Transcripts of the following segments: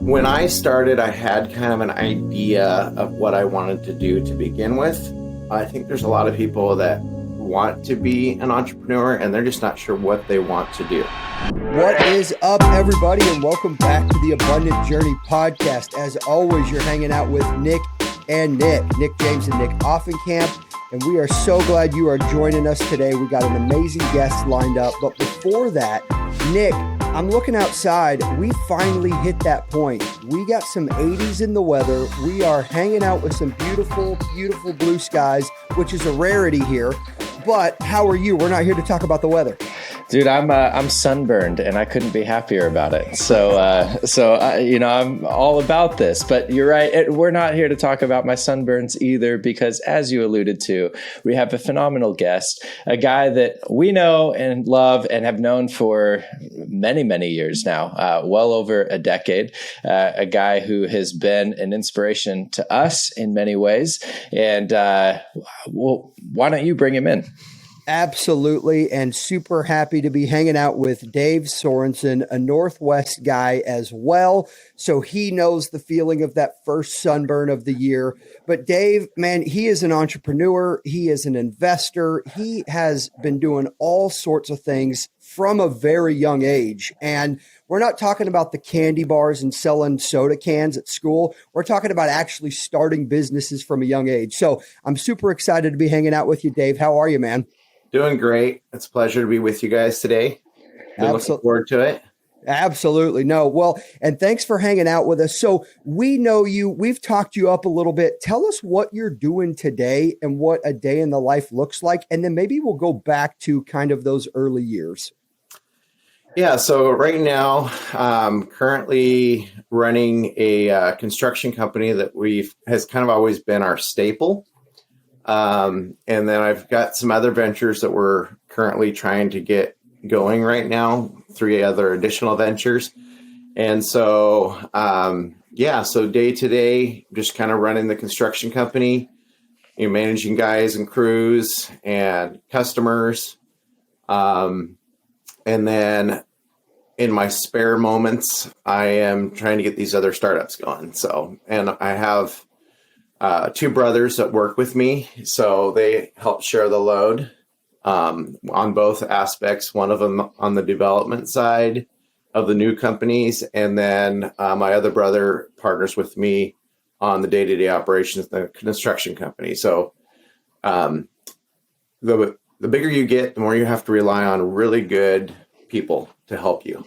When I started, I had kind of an idea of what I wanted to do to begin with. I think there's a lot of people that want to be an entrepreneur and they're just not sure what they want to do. What is up, everybody, and welcome back to the Abundant Journey podcast. As always, you're hanging out with Nick James and Nick Offenkamp, and we are so glad you are joining us today. We got an amazing guest lined up, but before that, Nick, I'm looking outside. We finally hit that point. We got some 80s in the weather. We are hanging out with some beautiful, beautiful blue skies, which is a rarity here. But how are you? We're not here to talk about the weather. Dude, I'm sunburned and I couldn't be happier about it. So I'm all about this. But you're right. We're not here to talk about my sunburns either, because as you alluded to, we have a phenomenal guest, a guy that we know and love and have known for many, many years now, well over a decade. A guy who has been an inspiration to us in many ways. And why don't you bring him in? Absolutely. And super happy to be hanging out with Dave Sorensen, a Northwest guy as well. So he knows the feeling of that first sunburn of the year. But Dave, man, he is an entrepreneur. He is an investor. He has been doing all sorts of things from a very young age. And we're not talking about the candy bars and selling soda cans at school. We're talking about actually starting businesses from a young age. So I'm super excited to be hanging out with you, Dave. How are you, man? Doing great. It's a pleasure to be with you guys today. Been looking forward to it. Absolutely. No. Well, and thanks for hanging out with us. So we know you, we've talked you up a little bit. Tell us what you're doing today and what a day in the life looks like. And then maybe we'll go back to kind of those early years. Yeah. So right now, currently running a construction company that has kind of always been our staple. And then I've got some other ventures that we're currently trying to get going right now, 3 other additional ventures. And so, so day to day, just kind of running the construction company, managing guys and crews and customers. And then in my spare moments, I am trying to get these other startups going. So, and I have 2 brothers that work with me, so they help share the load on both aspects. One of them on the development side of the new companies, and then my other brother partners with me on the day-to-day operations of the construction company. So the bigger you get, the more you have to rely on really good people to help you.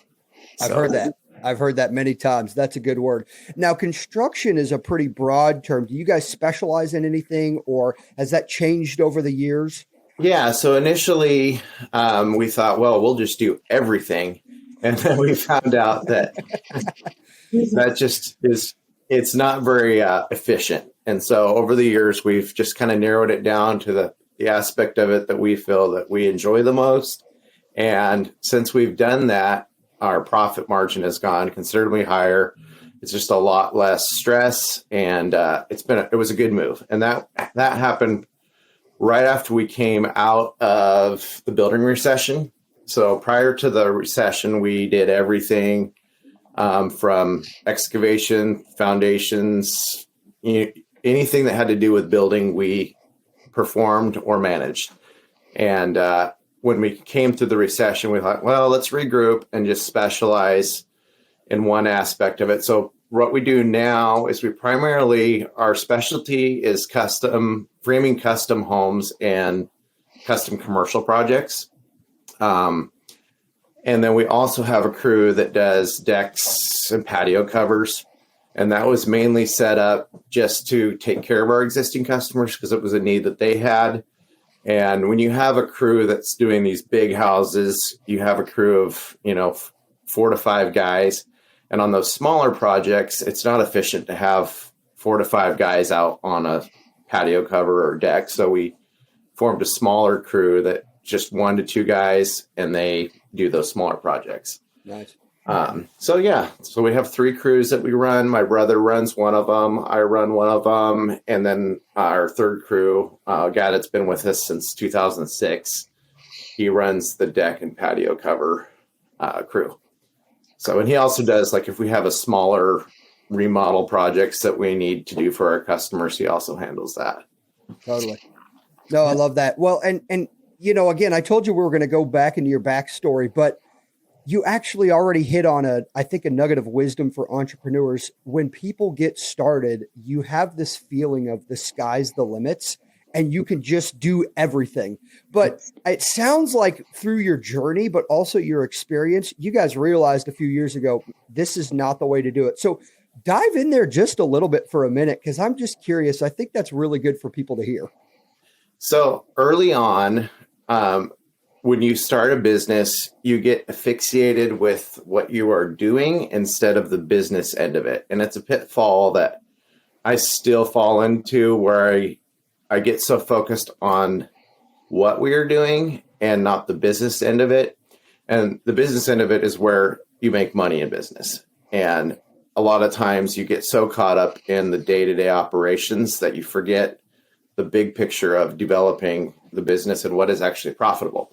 I've heard that. I've heard that many times. That's a good word. Now, construction is a pretty broad term. Do you guys specialize in anything, or has that changed over the years? Yeah. So initially we thought, well, we'll just do everything. And then we found out that it's not very efficient. And so over the years, we've just kind of narrowed it down to the aspect of it that we feel that we enjoy the most. And since we've done that, our profit margin has gone considerably higher. It's just a lot less stress, and it was a good move. And that happened right after we came out of the building recession. So prior to the recession, we did everything from excavation, foundations, anything that had to do with building, we performed or managed. And when we came through the recession, we thought, well, let's regroup and just specialize in one aspect of it. So what we do now is our specialty is framing custom homes and custom commercial projects. And then we also have a crew that does decks and patio covers. And that was mainly set up just to take care of our existing customers because it was a need that they had. And when you have a crew that's doing these big houses, you have a crew of, 4 to 5 guys. And on those smaller projects, it's not efficient to have 4 to 5 guys out on a patio cover or deck. So we formed a smaller crew that just 1 to 2 guys, and they do those smaller projects. Nice. So we have 3 crews that we run. My brother runs one of them. I run one of them. And then our third crew, a guy that's been with us since 2006, he runs the deck and patio cover crew. So, and he also does, like, if we have a smaller remodel projects that we need to do for our customers. He also handles that. Totally. No, I love that. Well, and again, I told you we were going to go back into your backstory, but you actually already hit on I think a nugget of wisdom for entrepreneurs. When people get started, you have this feeling of the sky's the limits and you can just do everything. But it sounds like through your journey, but also your experience, you guys realized a few years ago, this is not the way to do it. So dive in there just a little bit for a minute, because I'm just curious. I think that's really good for people to hear. So early on, when you start a business, you get asphyxiated with what you are doing instead of the business end of it. And it's a pitfall that I still fall into, where I get so focused on what we are doing and not the business end of it. And the business end of it is where you make money in business. And a lot of times you get so caught up in the day-to-day operations that you forget the big picture of developing the business and what is actually profitable.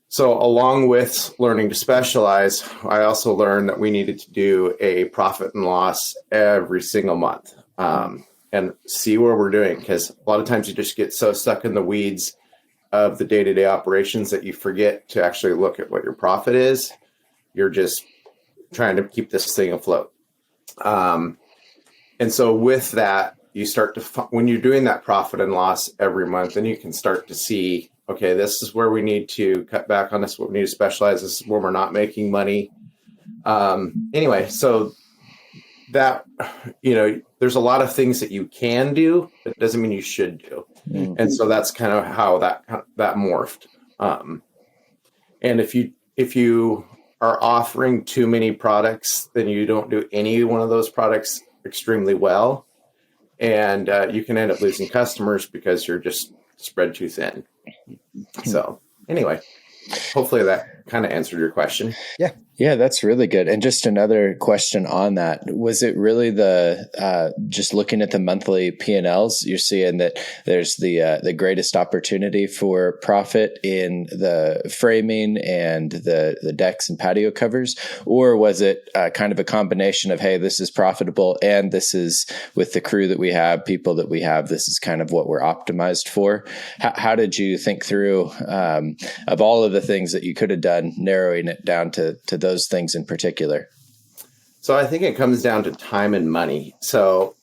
So along with learning to specialize, I also learned that we needed to do a profit and loss every single month, and see where we're doing. Because a lot of times you just get so stuck in the weeds of the day-to-day operations that you forget to actually look at what your profit is. You're just trying to keep this thing afloat. And so with that, you start to, when you're doing that profit and loss every month, then you can start to see, okay, this is where we need to cut back on, this, what we need to specialize. This is where we're not making money. Anyway, so that, there's a lot of things that you can do, but it doesn't mean you should do. Mm-hmm. And so that's kind of how that morphed. And if you are offering too many products, then you don't do any one of those products extremely well. And you can end up losing customers because you're just spread too thin. So anyway, hopefully that kind of answered your question. Yeah, that's really good. And just another question on that. Was it really just looking at the monthly P&Ls, you're seeing that there's the greatest opportunity for profit in the framing and the decks and patio covers? Or was it kind of a combination of, hey, this is profitable and this is with the crew that we have, people that we have, this is kind of what we're optimized for? How did you think through of all of the things that you could have done, narrowing it down to those things in particular? So I think it comes down to time and money. So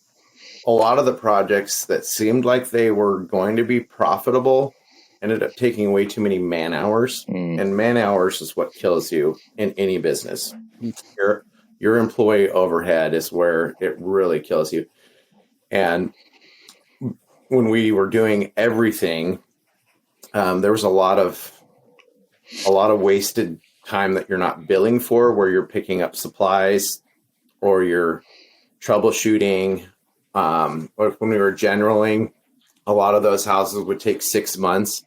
a lot of the projects that seemed like they were going to be profitable ended up taking way too many man hours. And man hours is what kills you in any business. Your employee overhead is where it really kills you. And when we were doing everything, there was a lot of wasted time that you're not billing for, where you're picking up supplies or you're troubleshooting. Or when we were generaling, a lot of those houses would take 6 months.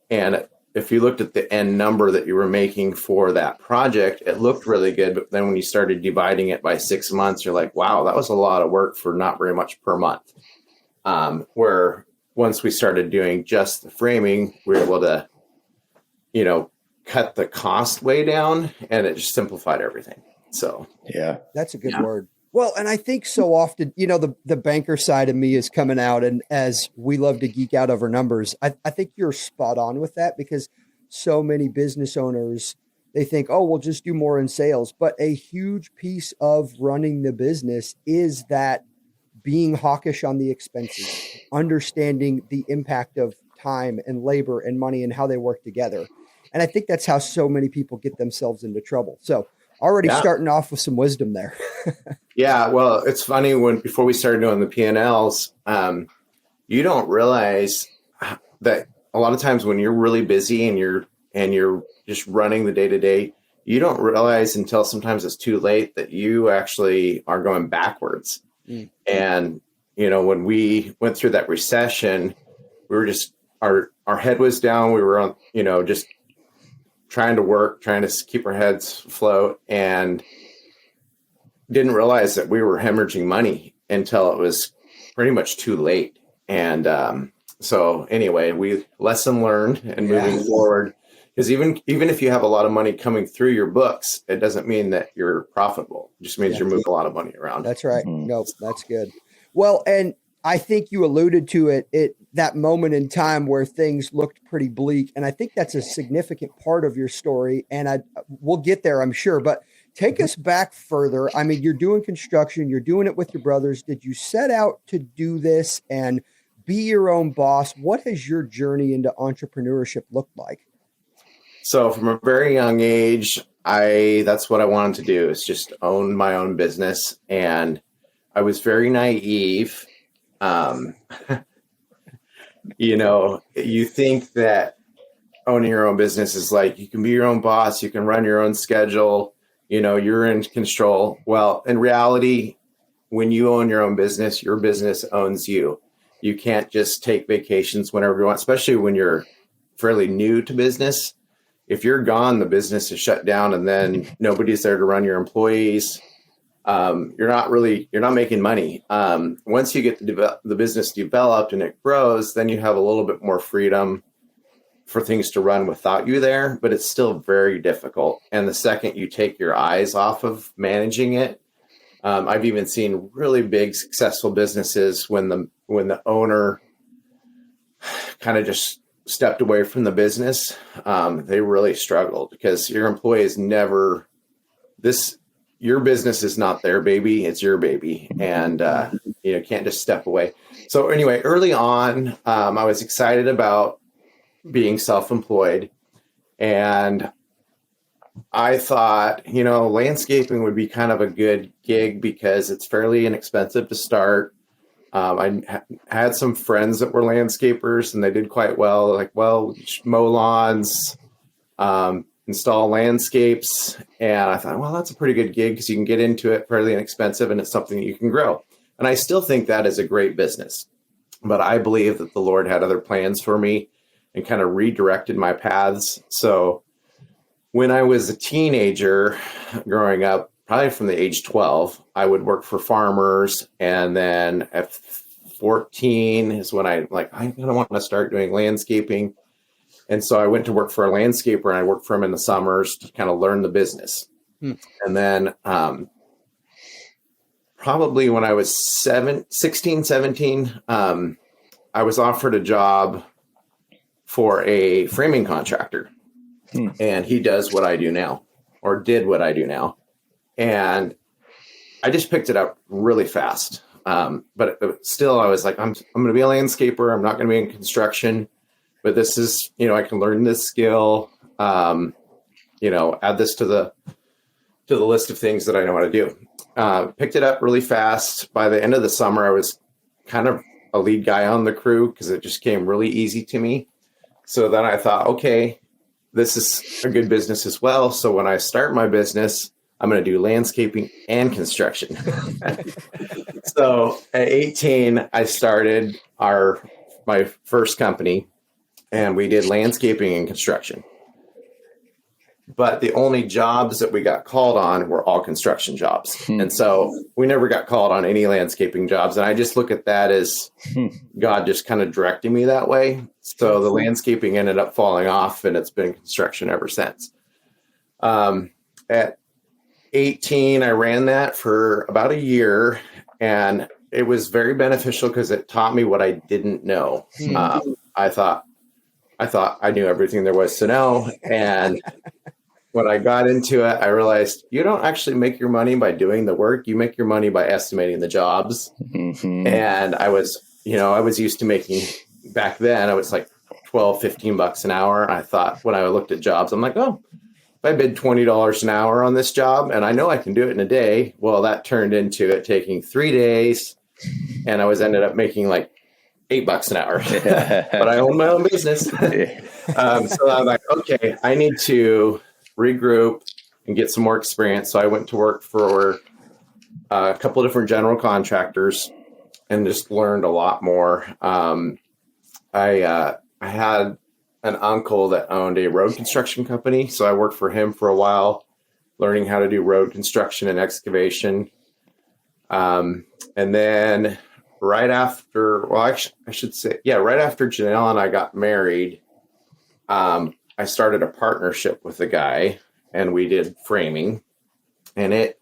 And if you looked at the end number that you were making for that project, it looked really good. But then when you started dividing it by 6 months, you're like, wow, that was a lot of work for not very much per month. Where once we started doing just the framing, we were able to, cut the cost way down, and it just simplified everything. So, yeah, that's a good word. Well, and I think so often, the banker side of me is coming out, and as we love to geek out over numbers, I think you're spot on with that, because so many business owners, they think, oh, we'll just do more in sales. But a huge piece of running the business is that being hawkish on the expenses, understanding the impact of time and labor and money and how they work together. And I think that's how so many people get themselves into trouble. So already starting off with some wisdom there. Yeah. Well, it's funny, before we started doing the P&Ls, you don't realize that a lot of times when you're really busy and you're just running the day to day, you don't realize until sometimes it's too late that you actually are going backwards. And, when we went through that recession, we were just, our head was down. We were on, just trying to work, trying to keep our heads afloat, and didn't realize that we were hemorrhaging money until it was pretty much too late. And so anyway, lesson learned, and moving forward, Because even if you have a lot of money coming through your books, it doesn't mean that you're profitable. It just means you're moving a lot of money around. That's right. Nope, that's good. Well, and I think you alluded to it that moment in time where things looked pretty bleak, and I think that's a significant part of your story. And we'll get there, I'm sure. But take us back further. I mean, you're doing construction, you're doing it with your brothers. Did you set out to do this and be your own boss? What has your journey into entrepreneurship looked like? So from a very young age, that's what I wanted to do, is just own my own business. And I was very naive. You think that owning your own business is like, you can be your own boss, you can run your own schedule, you're in control. Well, in reality, when you own your own business, your business owns you. You can't just take vacations whenever you want, especially when you're fairly new to business. If you're gone, the business is shut down, and then nobody's there to run your employees. You're not making money. Once you get the business developed and it grows, then you have a little bit more freedom for things to run without you there, but it's still very difficult. And the second you take your eyes off of managing it, I've even seen really big successful businesses when the owner kind of just stepped away from the business, they really struggled, because your employees your business is not their baby, it's your baby. And, you can't just step away. So anyway, early on, I was excited about being self-employed, and I thought, landscaping would be kind of a good gig because it's fairly inexpensive to start. I had some friends that were landscapers and they did quite well. Like, well, mow lawns, install landscapes. And I thought, well, that's a pretty good gig because you can get into it fairly inexpensive and it's something that you can grow. And I still think that is a great business. But I believe that the Lord had other plans for me and kind of redirected my paths. So when I was a teenager growing up, probably from the age 12, I would work for farmers. And then at 14 is when I don't want to start doing landscaping. And so I went to work for a landscaper, and I worked for him in the summers to kind of learn the business. And then probably when I was 16, 17, I was offered a job for a framing contractor. And he does what I do now, or did what I do now. And I just picked it up really fast. But still, I was like, I'm going to be a landscaper. I'm not going to be in construction. But this is, I can learn this skill, add this to the list of things that I know how to do. Picked it up really fast. By the end of the summer, I was kind of a lead guy on the crew because it just came really easy to me. So then I thought, okay, this is a good business as well. So when I start my business, I'm going to do landscaping and construction. So at 18, I started my first company, and we did landscaping and construction. But the only jobs that we got called on were all construction jobs. And so we never got called on any landscaping jobs. And I just look at that as God just kind of directing me that way. So the landscaping ended up falling off, and it's been construction ever since. At 18, I ran that for about a year, and it was very beneficial because it taught me what I didn't know. I thought I knew everything there was to know. And when I got into it, I realized you don't actually make your money by doing the work. You make your money by estimating the jobs. And I was used to making, back then, I was like $12, $15 an hour. And I thought, when I looked at jobs, I'm like, oh, if I bid $20 an hour on this job and I know I can do it in a day, well, that turned into it taking 3 days. And I ended up making like $8 an hour, but I own my own business. So I'm like, okay, I need to regroup and get some more experience. So I went to work for a couple of different general contractors and just learned a lot more. I had an uncle that owned a road construction company. So I worked for him for a while, learning how to do road construction and excavation. And then right after Janelle and I got married, I started a partnership with a guy, and we did framing, and it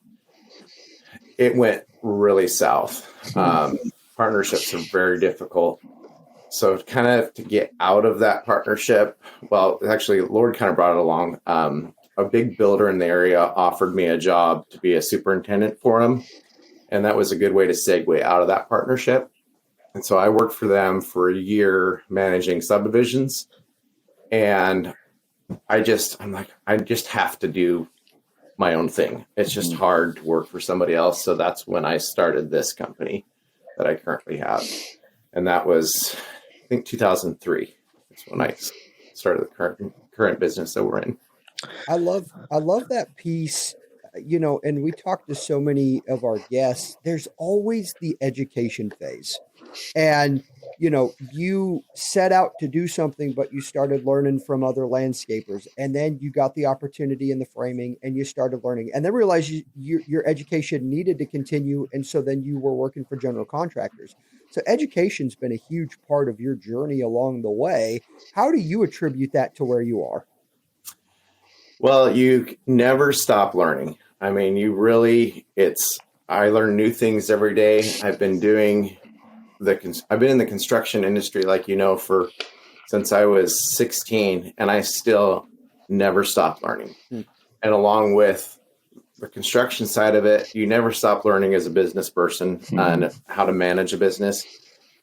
went really south. Partnerships are very difficult. So kind of to get out of that partnership, well, actually, Lord kind of brought it along. A big builder in the area offered me a job to be a superintendent for him. And that was a good way to segue out of that partnership. And so I worked for them for a year managing subdivisions. And I'm like, I just have to do my own thing. It's just hard to work for somebody else. So that's when I started this company that I currently have. And that was, I think, 2003. That's when I started the current business that we're in. I love that piece, and we talk to so many of our guests. There's always the education phase. And, you set out to do something, but you started learning from other landscapers. And then you got the opportunity in the framing and you started learning and then realized your education needed to continue. And so then you were working for general contractors. So education's been a huge part of your journey along the way. How do you attribute that to where you are? Well, you never stop learning. I mean, I learn new things every day. I've been in the construction industry, since I was 16, and I still never stop learning. And along with the construction side of it, you never stop learning as a business person on how to manage a business.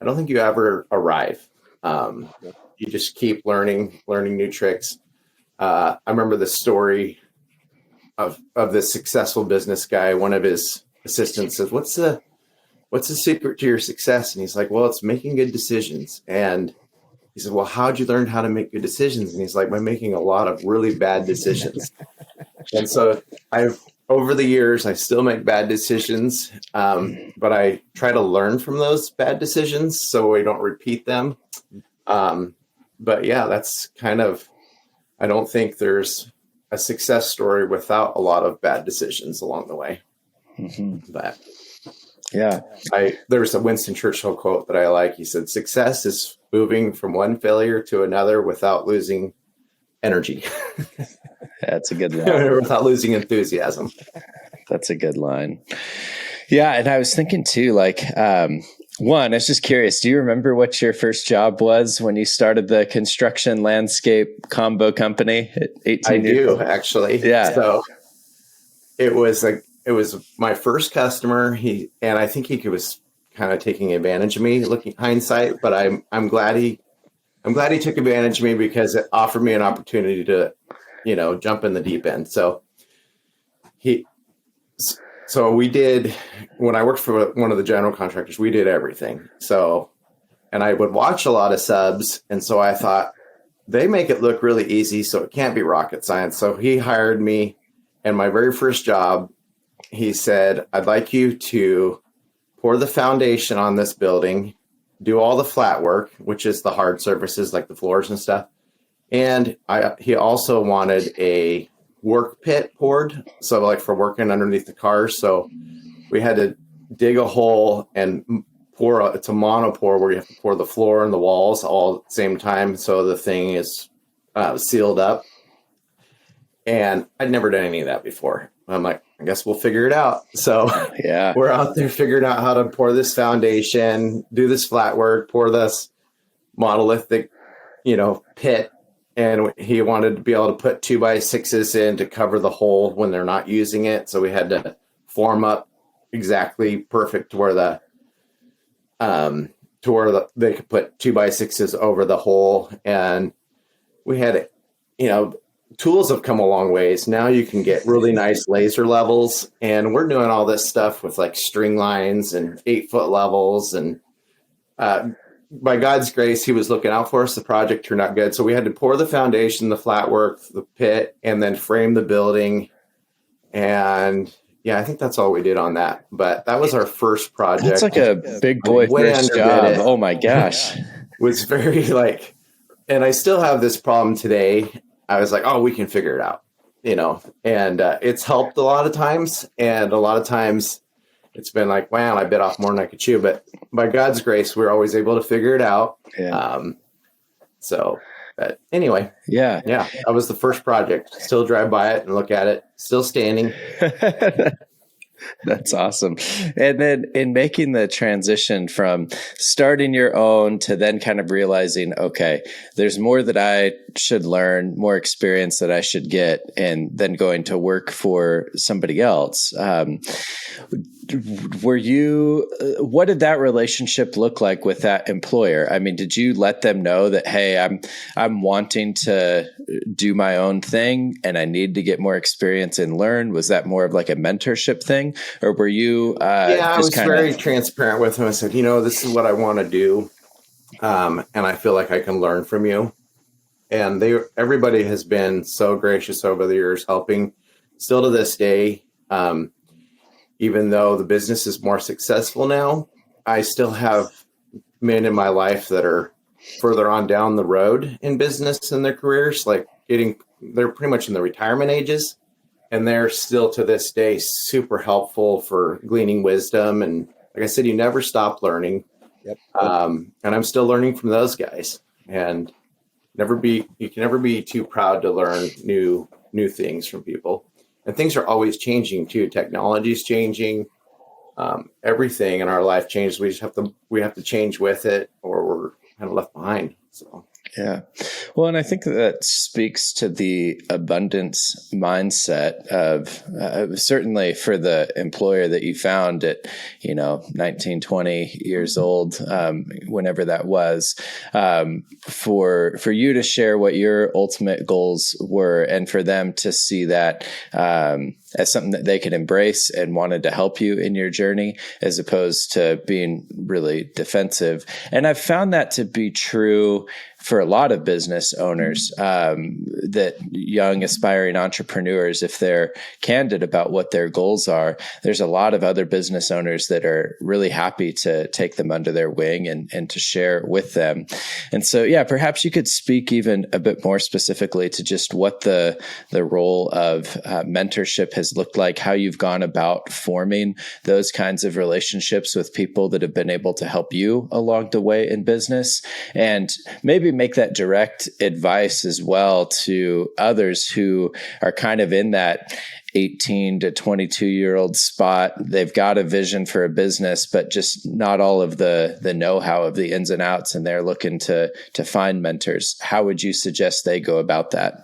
I don't think you ever arrive. You just keep learning new tricks. I remember the story of this successful business guy. One of his assistants says, what's the secret to your success? And he's like, well, it's making good decisions. And he said, well, how'd you learn how to make good decisions? And he's like, by making a lot of really bad decisions. And so over the years, I still make bad decisions, but I try to learn from those bad decisions so we don't repeat them. But yeah, that's I don't think there's a success story without a lot of bad decisions along the way. But yeah, there's a Winston Churchill quote that I like. He said, success is moving from one failure to another without losing energy. That's a good line. Without losing enthusiasm. That's a good line. Yeah. And I was thinking too, one, I was just curious, do you remember what your first job was when you started the construction landscape combo company at 18 I years do, old? actually. Yeah. So it was my first customer. And I think he was kind of taking advantage of me looking hindsight, but I'm glad he took advantage of me because it offered me an opportunity to, jump in the deep end. So we did, when I worked for one of the general contractors, we did everything. So, and I would watch a lot of subs. And so I thought they make it look really easy. So it can't be rocket science. So he hired me, and my very first job, he said, I'd like you to pour the foundation on this building, do all the flat work, which is the hard surfaces like the floors and stuff. And he also wanted a work pit poured, so for working underneath the cars. So we had to dig a hole and pour. It's a monopore where you have to pour the floor and the walls all at the same time, so the thing is sealed up. And I'd never done any of that before. I'm like, I guess we'll figure it out. So yeah, we're out there figuring out how to pour this foundation, do this flat work, pour this monolithic, pit. And he wanted to be able to put 2x6s in to cover the hole when they're not using it. So we had to form up exactly perfect to where they could put 2x6s over the hole. And we had, tools have come a long ways. Now you can get really nice laser levels, and we're doing all this stuff with string lines and 8-foot levels. And by God's grace, he was looking out for us. The project turned out good. So we had to pour the foundation, the flat work, the pit, and then frame the building. And yeah, I think that's all we did on that. But that was our first project. That's like a big boy first job. Oh my gosh. Was very and I still have this problem today. I was like, oh, we can figure it out, and it's helped a lot of times. And a lot of times it's been like, wow, I bit off more than I could chew. But by God's grace, we're always able to figure it out. Yeah. But anyway, Yeah. that was the first project. Still drive by it and look at it. Still standing. That's awesome. And then in making the transition from starting your own to then kind of realizing, okay, there's more that I should learn, more experience that I should get, and then going to work for somebody else. What did that relationship look like with that employer? I mean, did you let them know that, hey, I'm wanting to do my own thing and I need to get more experience and learn? Was that more of like a mentorship thing, or were you? I was very transparent with them. I said, this is what I want to do, and I feel like I can learn from you. And everybody has been so gracious over the years, helping. Still to this day, even though the business is more successful now, I still have men in my life that are further on down the road in business in their careers, they're pretty much in the retirement ages, and they're still to this day super helpful for gleaning wisdom. And like I said, you never stop learning. Yep. And I'm still learning from those guys, and you can never be too proud to learn new things from people. And things are always changing too. Technology is changing. Everything in our life changes. We have to change with it, or we're kind of left behind. So. Yeah. Well, and I think that speaks to the abundance mindset of certainly for the employer that you found at, 19, 20 years old, whenever that was, for you to share what your ultimate goals were, and for them to see that as something that they could embrace and wanted to help you in your journey, as opposed to being really defensive. And I've found that to be true for a lot of business owners, that young aspiring entrepreneurs, if they're candid about what their goals are, there's a lot of other business owners that are really happy to take them under their wing and to share with them. And so, perhaps you could speak even a bit more specifically to just what the role of mentorship has looked like, how you've gone about forming those kinds of relationships with people that have been able to help you along the way in business, and maybe make that direct advice as well to others who are kind of in that 18 to 22-year-old spot. They've got a vision for a business, but just not all of the know-how of the ins and outs, and they're looking to find mentors. How would you suggest they go about that?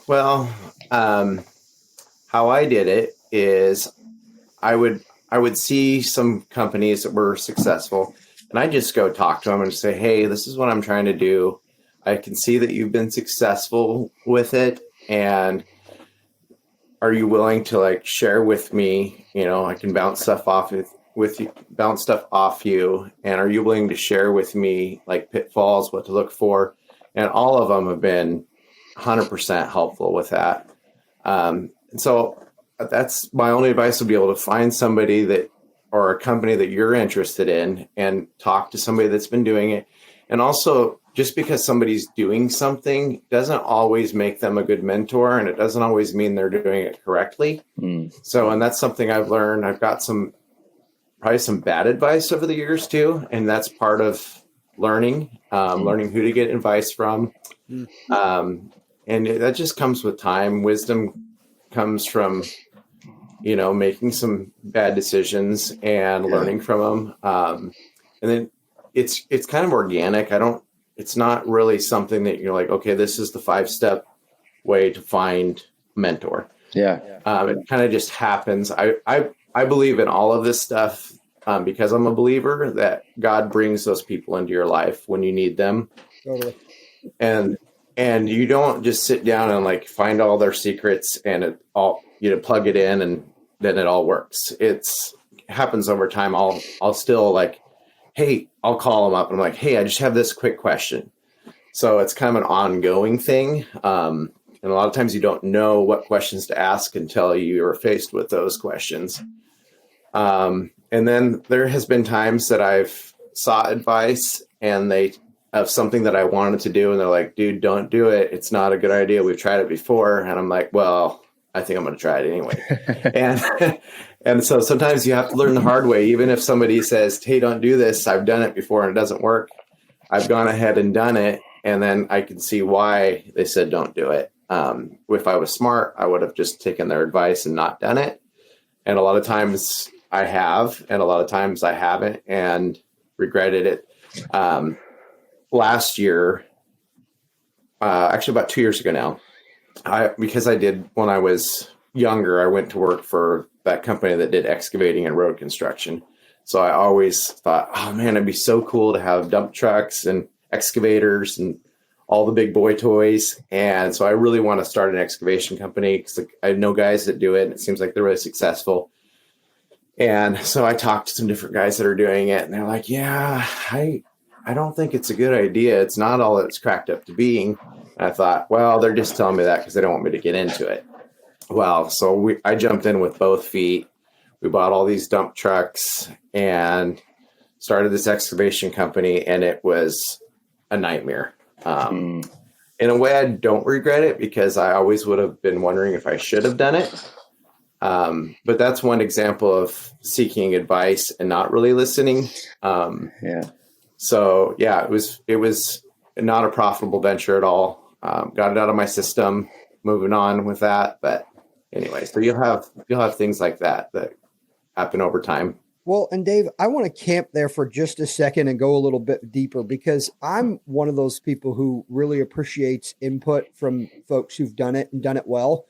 Well, how I did it is I would see some companies that were successful, and I just go talk to them and say, hey, this is what I'm trying to do. I can see that you've been successful with it. And are you willing to share with me? I can bounce stuff off you. And are you willing to share with me pitfalls, what to look for? And all of them have been 100% helpful with that. And so that's my only advice, would be able to find somebody or a company that you're interested in and talk to somebody that's been doing it. And also, just because somebody's doing something doesn't always make them a good mentor, and it doesn't always mean they're doing it correctly. So, and that's something I've learned. I've got probably some bad advice over the years too. And that's part of learning, learning who to get advice from. And that just comes with time. Wisdom comes from making some bad decisions and learning from them. And then it's kind of organic. It's not really something that you're like, okay, this is the 5-step way to find a mentor. Yeah. It kind of just happens. I believe in all of this stuff, because I'm a believer that God brings those people into your life when you need them. Totally. And you don't just sit down and find all their secrets and plug it in and then it all works. It happens over time. I'll still hey, I'll call them up and I'm like, hey, I just have this quick question. So it's kind of an ongoing thing. And a lot of times you don't know what questions to ask until you are faced with those questions. And then there has been times that I've sought advice and they have something that I wanted to do. And they're like, dude, don't do it. It's not a good idea. We've tried it before. And I'm like, well, I think I'm going to try it anyway. And so sometimes you have to learn the hard way. Even if somebody says, hey, don't do this, I've done it before and it doesn't work. I've gone ahead and done it. And then I can see why they said don't do it. If I was smart, I would have just taken their advice and not done it. And a lot of times I have, and a lot of times I haven't, and regretted it. Last year, actually about 2 years ago now, because I did when I was younger, I went to work for that company that did excavating and road construction. So I always thought, oh man, it'd be so cool to have dump trucks and excavators and all the big boy toys. And so I really want to start an excavation company because I know guys that do it, and it seems like they're really successful. And so I talked to some different guys that are doing it, and they're like, yeah, I don't think it's a good idea. It's not all that it's cracked up to being. And I thought, well, they're just telling me that because they don't want me to get into it. Well, so I jumped in with both feet. We bought all these dump trucks and started this excavation company, and it was a nightmare. In a way, I don't regret it because I always would have been wondering if I should have done it. But that's one example of seeking advice and not really listening. So yeah, it was not a profitable venture at all. Got it out of my system, moving on with that. But anyway, so you'll have things like that happen over time. Well, and Dave, I want to camp there for just a second and go a little bit deeper, because I'm one of those people who really appreciates input from folks who've done it and done it well.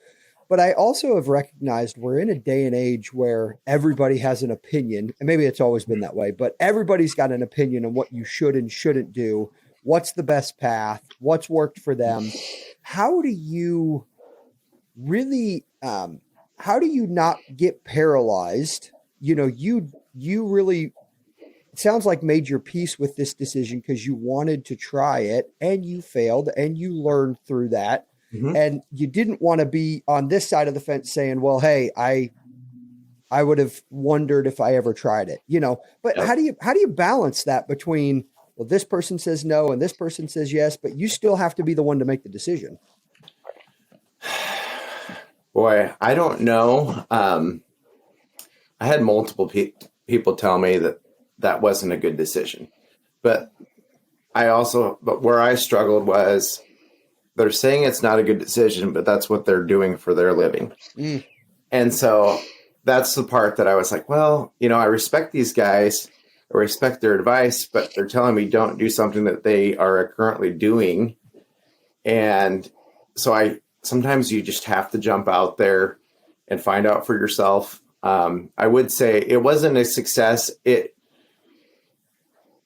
But I also have recognized we're in a day and age where everybody has an opinion, and maybe it's always been that way, but everybody's got an opinion on what you should and shouldn't do. What's the best path? What's worked for them? How do you really, how do you not get paralyzed? You know, you really, it sounds like made your peace with this decision because you wanted to try it and you failed and you learned through that. Mm-hmm. And you didn't want to be on this side of the fence saying, well, hey, I would have wondered if I ever tried it, you know, but how do you balance that between, well, this person says no and this person says yes, but you still have to be the one to make the decision? Boy, I don't know. I had multiple people tell me that wasn't a good decision, but where I struggled was they're saying it's not a good decision, but that's what they're doing for their living. Mm. And so that's the part that I was like, well, you know, I respect these guys, I respect their advice, but they're telling me don't do something that they are currently doing. And so sometimes you just have to jump out there and find out for yourself. I would say it wasn't a success.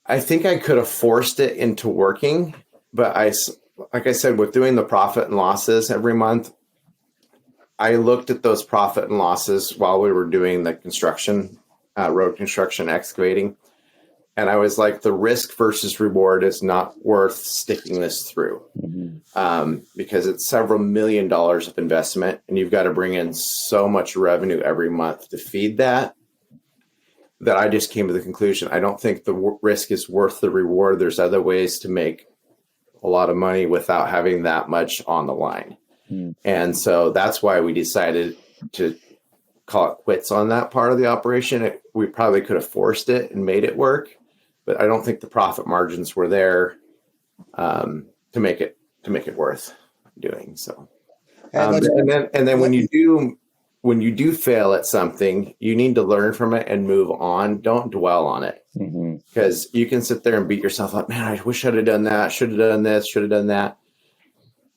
I think I could have forced it into working, but like I said, with doing the profit and losses every month, I looked at those profit and losses while we were doing the construction, road construction, excavating. And I was like, the risk versus reward is not worth sticking this through. Mm-hmm. Because it's several $1 million of investment and you've got to bring in so much revenue every month to feed that I just came to the conclusion, I don't think the risk is worth the reward. There's other ways to make a lot of money without having that much on the line. Mm. And so that's why we decided to call it quits on that part of the operation. We probably could have forced it and made it work, but I don't think the profit margins were there to make it worth doing. So, and then when you do fail at something, you need to learn from it and move on. Don't dwell on it, because you can sit there and beat yourself up. Man, I wish I'd have done that. Should have done this. Should have done that.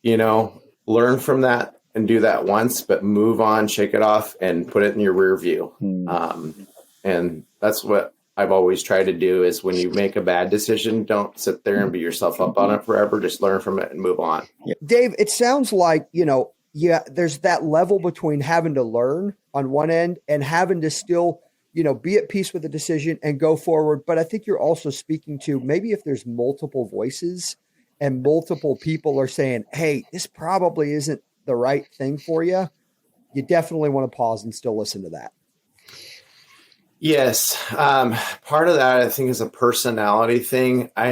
You know, learn from that and do that once, but move on, shake it off, and put it in your rear view. And that's what I've always tried to do is when you make a bad decision, don't sit there and beat yourself up on it forever. Just learn from it and move on. Dave, it sounds like, you know, there's that level between having to learn on one end and having to still, you know, be at peace with the decision and go forward. But I think you're also speaking to maybe if there's multiple voices and multiple people are saying, hey, this probably isn't the right thing for you, you definitely want to pause and still listen to that. Yes. Part of that, I think, is a personality thing. I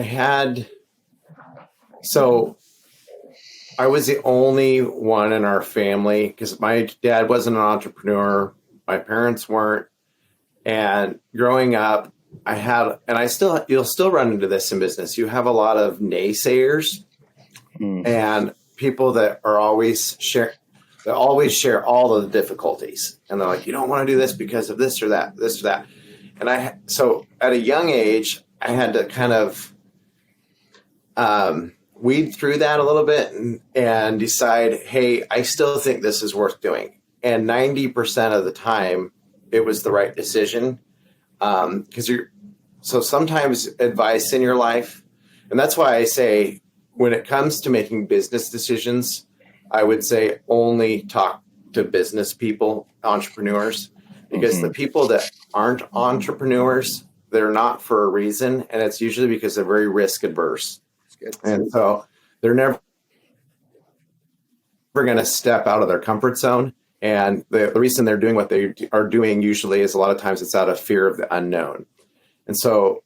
was the only one in our family because my dad wasn't an entrepreneur. My parents weren't. And growing up, you'll still run into this in business. You have a lot of naysayers and people that are always they always share all of the difficulties, and they're like, you don't want to do this because of this or that, this or that. And so at a young age, I had to kind of weed through that a little bit and decide, hey, I still think this is worth doing. And 90% of the time, it was the right decision. So sometimes advice in your life, and that's why I say when it comes to making business decisions, I would say only talk to business people, entrepreneurs, because the people that aren't entrepreneurs, they're not for a reason. And it's usually because they're very risk adverse. And so they're never going to step out of their comfort zone. And the reason they're doing what they are doing usually is a lot of times it's out of fear of the unknown. And so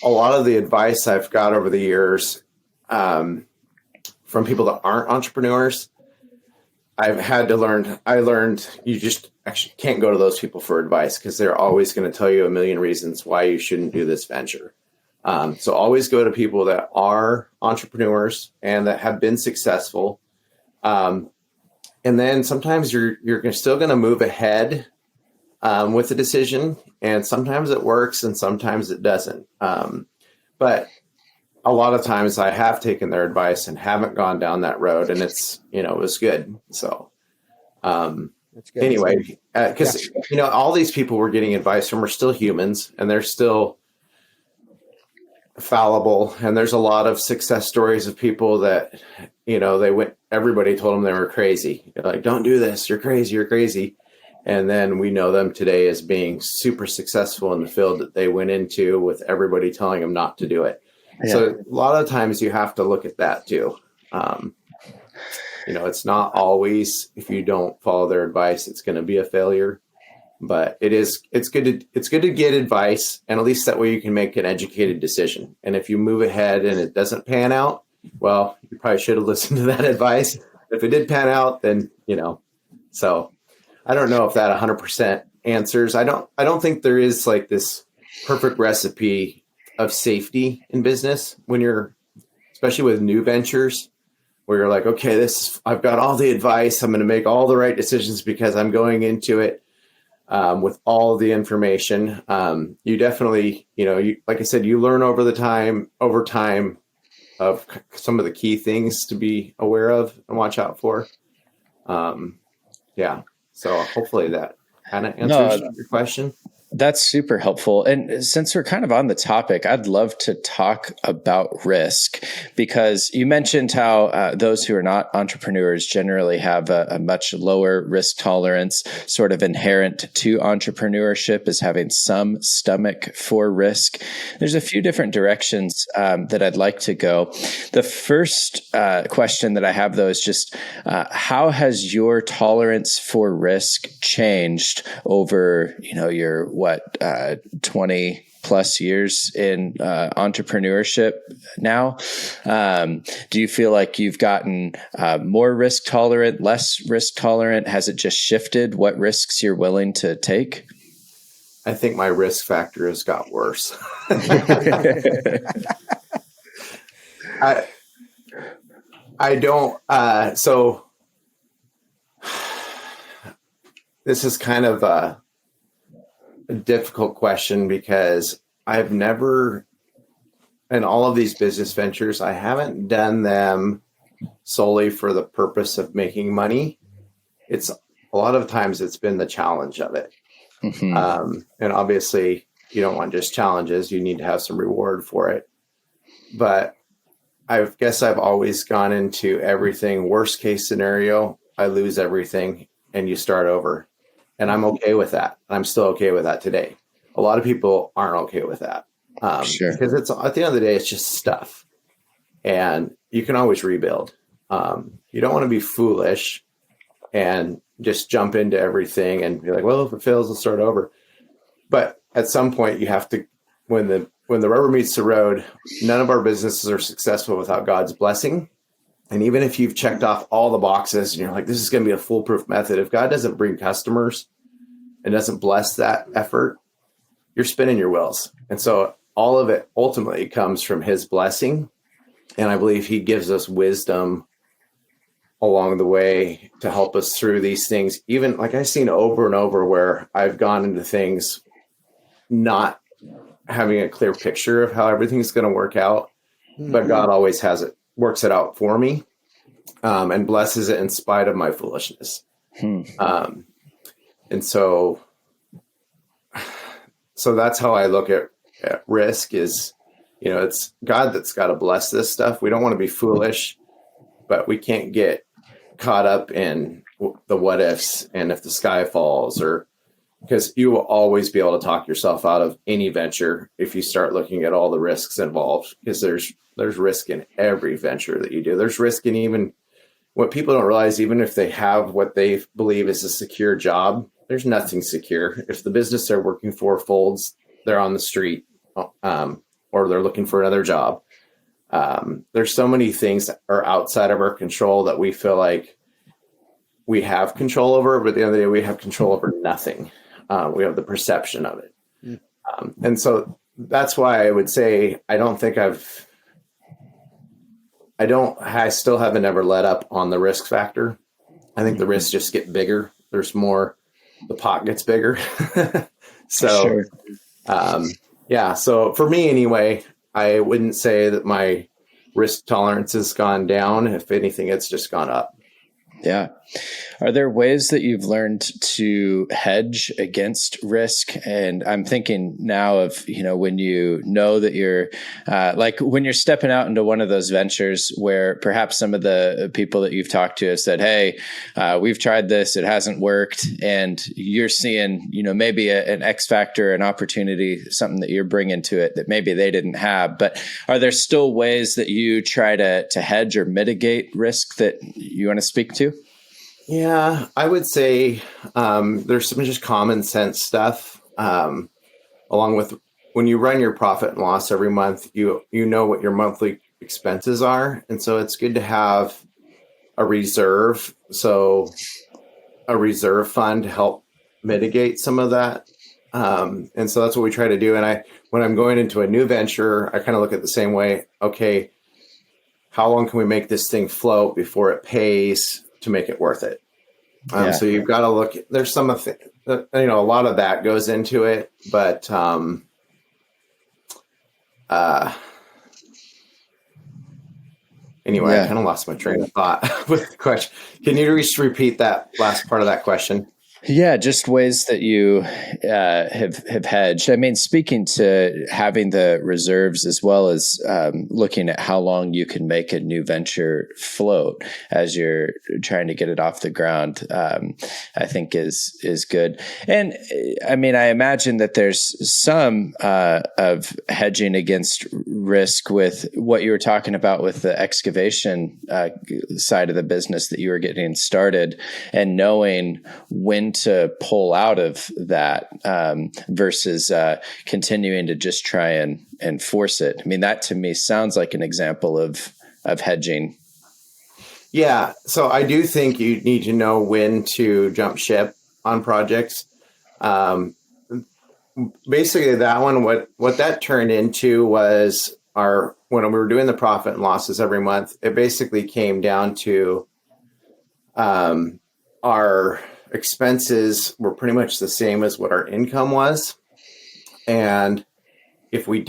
a lot of the advice I've got over the years from people that aren't entrepreneurs, I learned you just actually can't go to those people for advice because they're always going to tell you a million reasons why you shouldn't do this venture. So always go to people that are entrepreneurs and that have been successful. And then sometimes you're still going to move ahead with the decision, and sometimes it works and sometimes it doesn't. But a lot of times I have taken their advice and haven't gone down that road, and it was good. So That's good. anyway, because all these people we're getting advice from are still humans, and they're still fallible. And there's a lot of success stories of people that everybody told them they were crazy. They're like, don't do this, you're crazy. And then we know them today as being super successful in the field that they went into, with everybody telling them not to do it. Yeah. So a lot of times you have to look at that too. It's not always, if you don't follow their advice, it's going to be a failure. But it's good to get advice, and at least that way you can make an educated decision. And if you move ahead and it doesn't pan out, well, you probably should have listened to that advice. If it did pan out, then so I don't know if that 100% answers. I don't think there is like this perfect recipe of safety in business when you're, especially with new ventures, where you're like, okay, I've got all the advice. I'm going to make all the right decisions because I'm going into it with all the information. You definitely, like I said, you learn over time of some of the key things to be aware of and watch out for. Yeah. So hopefully that kind of answers your question. That's super helpful. And since we're kind of on the topic, I'd love to talk about risk, because you mentioned how those who are not entrepreneurs generally have a much lower risk tolerance, sort of inherent to entrepreneurship, is having some stomach for risk. There's a few different directions that I'd like to go. The first question that I have, though, is just how has your tolerance for risk changed over, your 20 plus years in entrepreneurship now? Do you feel like you've gotten more risk tolerant, less risk tolerant? Has it just shifted what risks you're willing to take? I think my risk factor has got worse. I don't. So this is kind of a difficult question, because I've never, in all of these business ventures, I haven't done them solely for the purpose of making money. It's a lot of times it's been the challenge of it. Mm-hmm. And obviously you don't want just challenges, you need to have some reward for it. But I guess I've always gone into everything worst case scenario, I lose everything and you start over. And I'm okay with that. I'm still okay with that today. A lot of people aren't okay with that. Sure. Because it's, at the end of the day, it's just stuff. And you can always rebuild. You don't want to be foolish and just jump into everything and be like, well, if it fails, we'll start over. But at some point you have to, when the rubber meets the road, none of our businesses are successful without God's blessing. And even if you've checked off all the boxes and you're like, this is going to be a foolproof method, if God doesn't bring customers and doesn't bless that effort, you're spinning your wheels. And so all of it ultimately comes from his blessing. And I believe he gives us wisdom along the way to help us through these things. Even like I've seen over and over where I've gone into things not having a clear picture of how everything's going to work out, but God always works it out for me, and blesses it in spite of my foolishness. And so that's how I look at risk is, it's God that's got to bless this stuff. We don't want to be foolish, but we can't get caught up in the what ifs and if the sky falls, or because you will always be able to talk yourself out of any venture if you start looking at all the risks involved, because there's risk in every venture that you do. There's risk in even what people don't realize, even if they have what they believe is a secure job, there's nothing secure. If the business they're working for folds, they're on the street, or they're looking for another job. There's so many things that are outside of our control that we feel like we have control over, but at the end of the day, we have control over nothing. We have the perception of it. And so that's why I would say, I still haven't ever let up on the risk factor. I think the risks just get bigger. There's more, the pot gets bigger. So, Sure. So for me anyway, I wouldn't say that my risk tolerance has gone down. If anything, it's just gone up. Yeah. Are there ways that you've learned to hedge against risk? And I'm thinking now of, when you know that you're like when you're stepping out into one of those ventures where perhaps some of the people that you've talked to have said, hey, we've tried this, it hasn't worked. And you're seeing, maybe an X factor, an opportunity, something that you're bringing to it that maybe they didn't have. But are there still ways that you try to hedge or mitigate risk that you want to speak to? Yeah, I would say there's some just common sense stuff, along with when you run your profit and loss every month, you know what your monthly expenses are. And so it's good to have a reserve. So a reserve fund to help mitigate some of that. And so that's what we try to do. And when I'm going into a new venture, I kind of look at the same way. Okay, how long can we make this thing float before it pays to make it worth it? So you've got to look, there's some of it, a lot of that goes into it, but, anyway, I kind of lost my train of thought with the question. Can you just repeat that last part of that question? Yeah, just ways that you have hedged. I mean, speaking to having the reserves as well as looking at how long you can make a new venture float as you're trying to get it off the ground, I think is good. And I mean, I imagine that there's some of hedging against risk with what you were talking about with the excavation side of the business that you were getting started, and knowing when to pull out of that versus continuing to just try and force it. I mean, that to me sounds like an example of hedging. Yeah. So I do think you need to know when to jump ship on projects. Basically that one, what that turned into was when we were doing the profit and losses every month, it basically came down to our expenses were pretty much the same as what our income was. And if we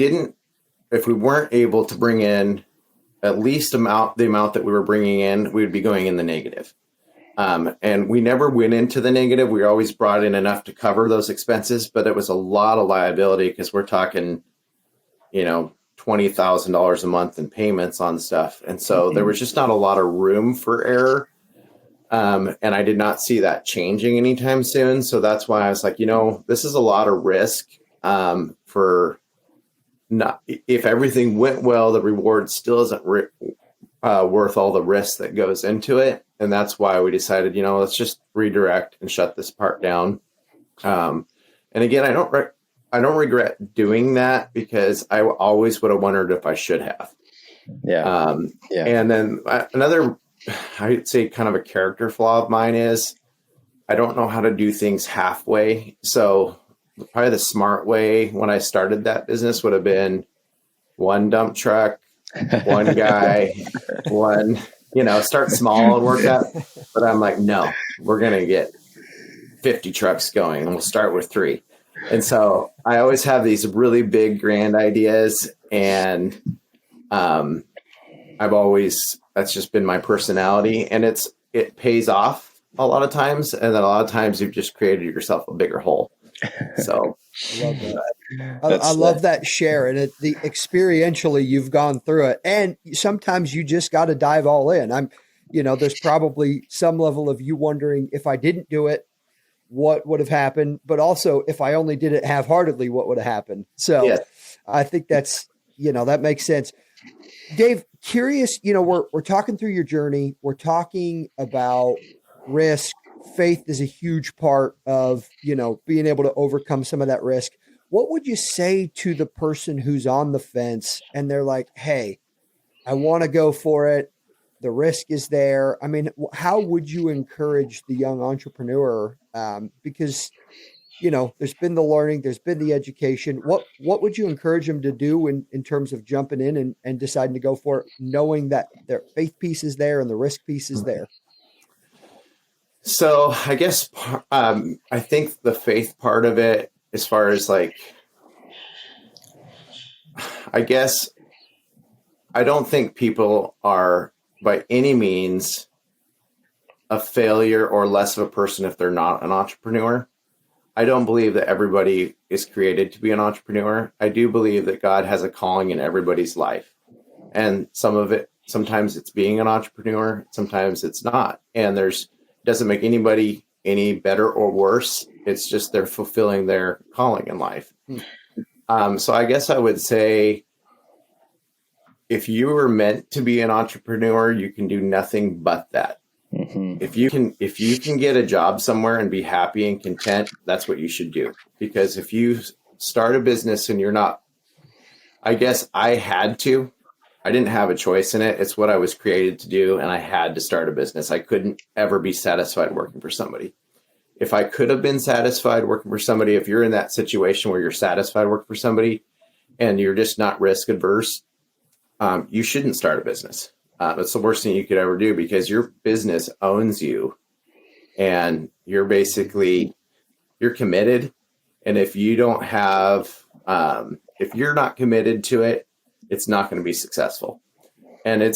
weren't able to bring in at least the amount that we were bringing in, we would be going in the negative. And we never went into the negative. We always brought in enough to cover those expenses, but it was a lot of liability because we're talking, $20,000 a month in payments on stuff. And so there was just not a lot of room for error. And I did not see that changing anytime soon. So that's why I was like, this is a lot of risk for not, if everything went well, the reward still isn't worth all the risk that goes into it. And that's why we decided, let's just redirect and shut this part down. And again, I don't regret doing that because I always would have wondered if I should have. Yeah. And then another, I'd say kind of a character flaw of mine is I don't know how to do things halfway. So probably the smart way when I started that business would have been one dump truck, one guy, start small and work up. But I'm like, no, we're going to get 50 trucks going and we'll start with 3. And so I always have these really big, grand ideas. And that's just been my personality, and it pays off a lot of times. And then a lot of times you've just created yourself a bigger hole. So I love that. I love that share, and the experientially you've gone through it, and sometimes you just got to dive all in. There's probably some level of you wondering, if I didn't do it, what would have happened, but also if I only did it half-heartedly, what would have happened? So yeah. I think that's, that makes sense. Dave, curious, we're talking through your journey. We're talking about risk. Faith is a huge part of, being able to overcome some of that risk. What would you say to the person who's on the fence and they're like, hey, I want to go for it. The risk is there. I mean, how would you encourage the young entrepreneur? Because, there's been the learning, there's been the education. What would you encourage them to do in terms of jumping in and deciding to go for it, knowing that their faith piece is there and the risk piece is there? So I guess I think the faith part of it, as far as I guess I don't think people are by any means a failure or less of a person if they're not an entrepreneur. I don't believe that everybody is created to be an entrepreneur. I do believe that God has a calling in everybody's life. And sometimes it's being an entrepreneur, sometimes it's not. And doesn't make anybody any better or worse. It's just they're fulfilling their calling in life. So I guess I would say, if you were meant to be an entrepreneur, you can do nothing but that. Mm-hmm. If you can get a job somewhere and be happy and content, that's what you should do. Because if you start a business and you're not, I guess I didn't have a choice in it. It's what I was created to do. And I had to start a business. I couldn't ever be satisfied working for somebody. If I could have been satisfied working for somebody, if you're in that situation where you're satisfied working for somebody and you're just not risk adverse, you shouldn't start a business. It's the worst thing you could ever do, because your business owns you and you're committed. And if you don't have, if you're not committed to it, it's not going to be successful. And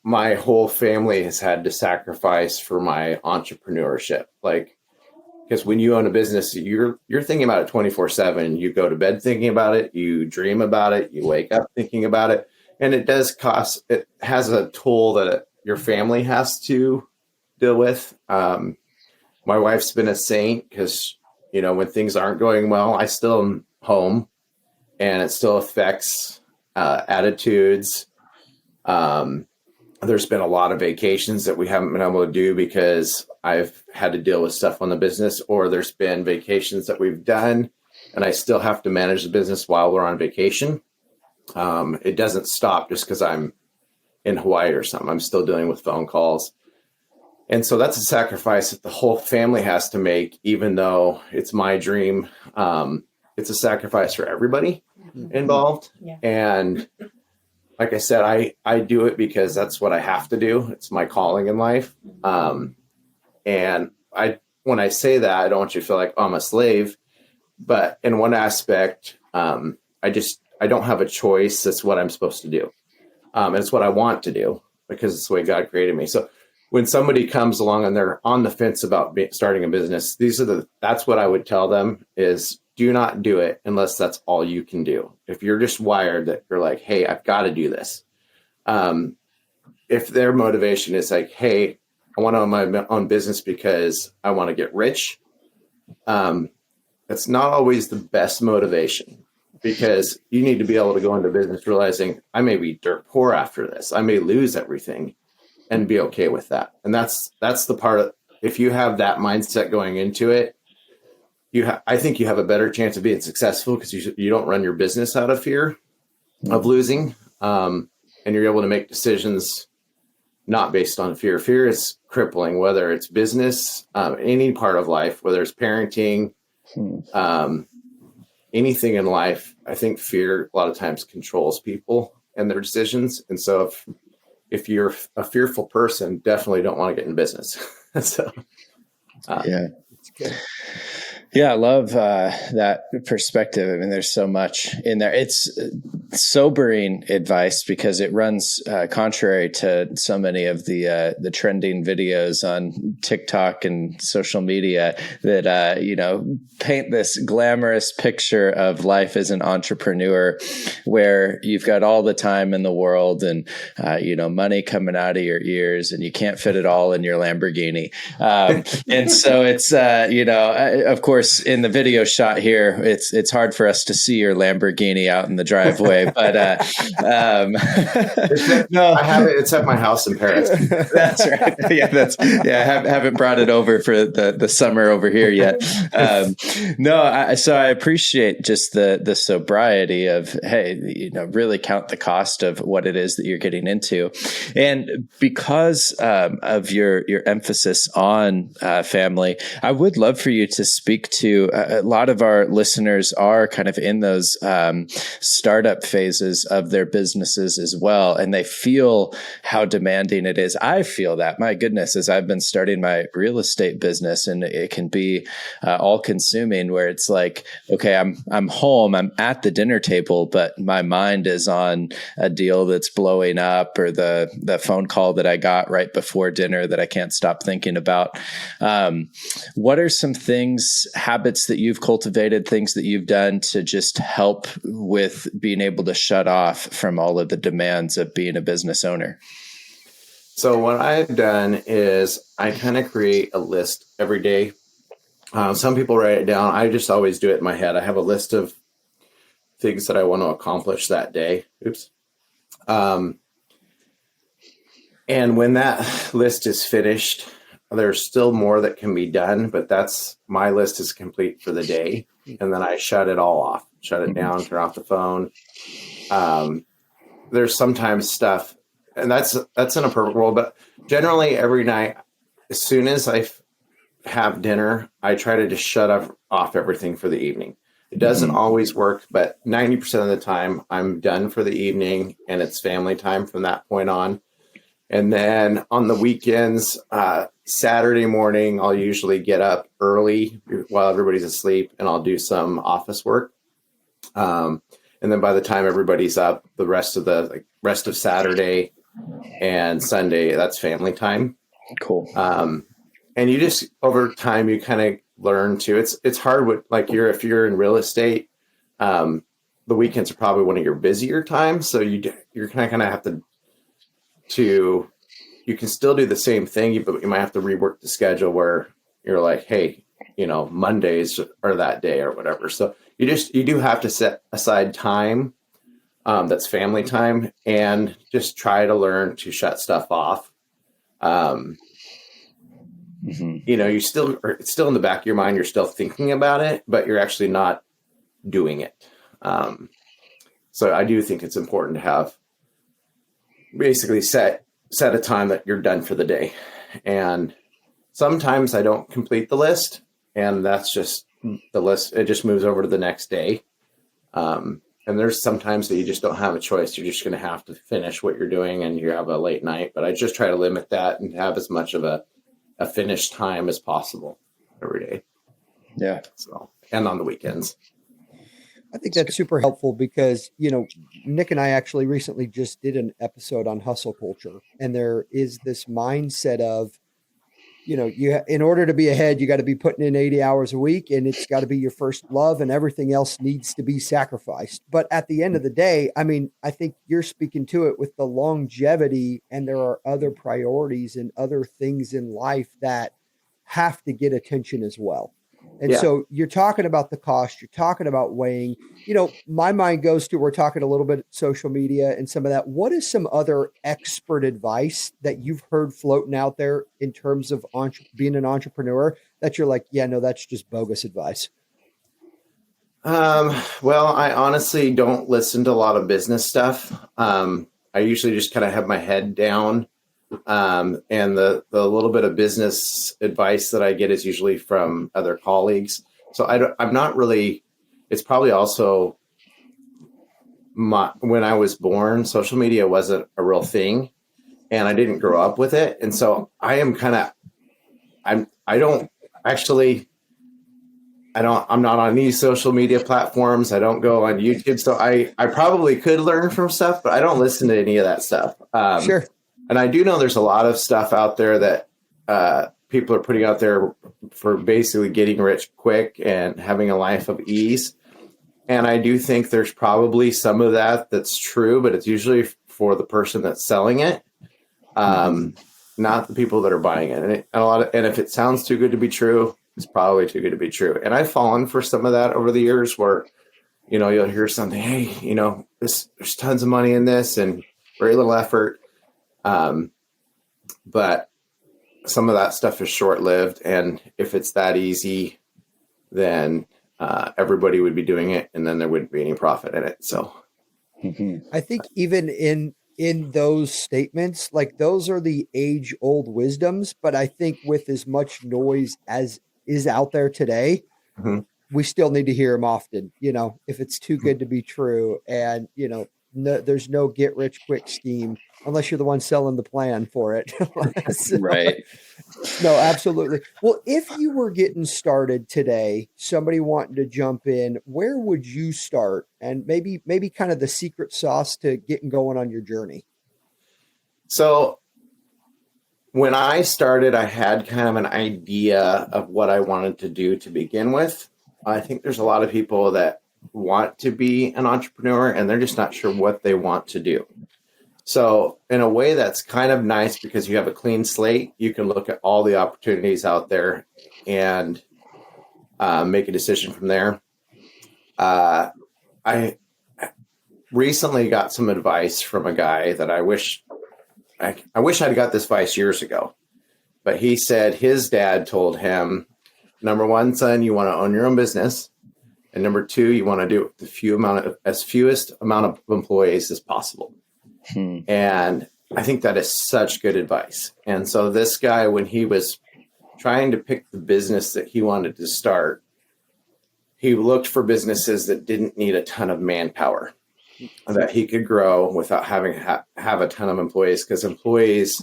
my whole family has had to sacrifice for my entrepreneurship. Because when you own a business, you're thinking about it 24/7. You go to bed thinking about it. You dream about it. You wake up thinking about it. And it has a toll that your family has to deal with. My wife's been a saint because, when things aren't going well, I still am home, and it still affects attitudes. There's been a lot of vacations that we haven't been able to do because I've had to deal with stuff on the business, or there's been vacations that we've done and I still have to manage the business while we're on vacation. It doesn't stop just because I'm in Hawaii or something. I'm still dealing with phone calls. And so that's a sacrifice that the whole family has to make, even though it's my dream. It's a sacrifice for everybody involved. Yeah. And like I said, I do it because that's what I have to do. It's my calling in life. And when I say that, I don't want you to feel like I'm a slave, but in one aspect, I don't have a choice. That's what I'm supposed to do. And it's what I want to do because it's the way God created me. So when somebody comes along and they're on the fence about starting a business, that's what I would tell them is, do not do it unless that's all you can do. If you're just wired that you're like, hey, I've got to do this. If their motivation is like, hey, I want to own my own business because I want to get rich. That's not always the best motivation, because you need to be able to go into business realizing I may be dirt poor after this. I may lose everything and be okay with that. And that's the part of, if you have that mindset going into it, I think you have a better chance of being successful because you don't run your business out of fear of losing. And you're able to make decisions not based on fear. Fear is crippling, whether it's business, any part of life, whether it's parenting, anything in life. I think fear a lot of times controls people. and their decisions. And so if you're a fearful person, definitely don't want to get in business. So, yeah. It's good. Yeah, I love that perspective. I mean, there's so much in there. It's sobering advice because it runs contrary to so many of the trending videos on TikTok and social media that paint this glamorous picture of life as an entrepreneur, where you've got all the time in the world and money coming out of your ears, and you can't fit it all in your Lamborghini. And so it's of course, in the video shot here, it's hard for us to see your Lamborghini out in the driveway, but no, I have it. It's at my house in Paris. That's right. I haven't brought it over for the summer over here yet. So I appreciate just the sobriety of, hey, really count the cost of what it is that you're getting into, and because of your emphasis on family, I would love for you to speak to a lot of our listeners are kind of in those startup phases of their businesses as well, and they feel how demanding it is. I feel that, my goodness, as I've been starting my real estate business, and it can be all consuming, where it's like, okay, I'm home, I'm at the dinner table, but my mind is on a deal that's blowing up, or the phone call that I got right before dinner that I can't stop thinking about. What are some habits that you've cultivated, things that you've done to just help with being able to shut off from all of the demands of being a business owner? So what I've done is I kind of create a list every day. Some people write it down. I just always do it in my head. I have a list of things that I want to accomplish that day. And when that list is finished, there's still more that can be done, but my list is complete for the day. And then I shut it all off, shut it down, turn off the phone. There's sometimes stuff, and that's in a perfect world, but generally every night, as soon as I have dinner, I try to just shut off everything for the evening. It doesn't always work, but 90% of the time I'm done for the evening, and it's family time from that point on. And then on the weekends, Saturday morning, I'll usually get up early while everybody's asleep, and I'll do some office work. And then by the time everybody's up, the rest of Saturday and Sunday, that's family time. Cool. And you just, over time, you kind of learn to, it's hard with, if you're in real estate, the weekends are probably one of your busier times. So you're kind of have to you can still do the same thing, but you might have to rework the schedule where you're like, hey, Mondays are that day or whatever. So you do have to set aside time that's family time, and just try to learn to shut stuff off. It's still in the back of your mind. You're still thinking about it, but you're actually not doing it. So I do think it's important to have basically set a time that you're done for the day. And sometimes I don't complete the list, and that's just the list. It just moves over to the next day. And there's sometimes that you just don't have a choice. You're just going to have to finish what you're doing, and you have a late night. But I just try to limit that and have as much of a finished time as possible every day. Yeah. So, and on the weekends. I think that's super helpful because, Nick and I actually recently just did an episode on hustle culture, and there is this mindset of, in order to be ahead, you got to be putting in 80 hours a week, and it's got to be your first love, and everything else needs to be sacrificed. But at the end of the day, I think you're speaking to it with the longevity, and there are other priorities and other things in life that have to get attention as well. And so you're talking about the cost, you're talking about weighing, my mind goes to, we're talking a little bit social media and some of that. What is some other expert advice that you've heard floating out there in terms of being an entrepreneur that you're like, yeah, no, that's just bogus advice? Well, I honestly don't listen to a lot of business stuff. I usually just kind of have my head down. And the little bit of business advice that I get is usually from other colleagues. So I'm not really, it's probably also when I was born, social media wasn't a real thing, and I didn't grow up with it. And so I am kind of, I don't actually, I'm not on any social media platforms. I don't go on YouTube. So I probably could learn from stuff, but I don't listen to any of that stuff. Sure. And I do know there's a lot of stuff out there that people are putting out there for basically getting rich quick and having a life of ease. And I do think there's probably some of that that's true, but it's usually for the person that's selling it, not the people that are buying it. And if it sounds too good to be true, it's probably too good to be true. And I've fallen for some of that over the years where, you'll hear something, hey, there's tons of money in this and very little effort. But some of that stuff is short-lived. And if it's that easy, then everybody would be doing it, and then there wouldn't be any profit in it. So I think even in those statements, like those are the age-old wisdoms, but I think with as much noise as is out there today, we still need to hear them often, if it's too good to be true. And, there's no get rich quick scheme unless you're the one selling the plan for it. So, right. No, absolutely. Well, if you were getting started today, somebody wanting to jump in, where would you start? And maybe kind of the secret sauce to getting going on your journey. So when I started, I had kind of an idea of what I wanted to do to begin with. I think there's a lot of people that want to be an entrepreneur and they're just not sure what they want to do. So in a way, that's kind of nice because you have a clean slate. You can look at all the opportunities out there and make a decision from there. I recently got some advice from a guy that I wish I'd got this advice years ago, but he said his dad told him, number one, son, you want to own your own business. And number two, you want to do it with as fewest amount of employees as possible. And I think that is such good advice. And so this guy, when he was trying to pick the business that he wanted to start, he looked for businesses that didn't need a ton of manpower, that he could grow without having have a ton of employees. Because employees,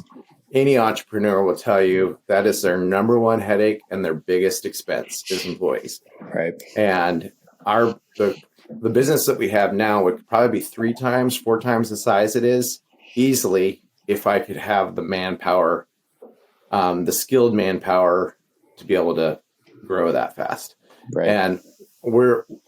any entrepreneur will tell you that is their number one headache and their biggest expense is employees. Right. And the business that we have now would probably be 4 times the size it is easily if I could have the manpower, the skilled manpower to be able to grow that fast. Right. And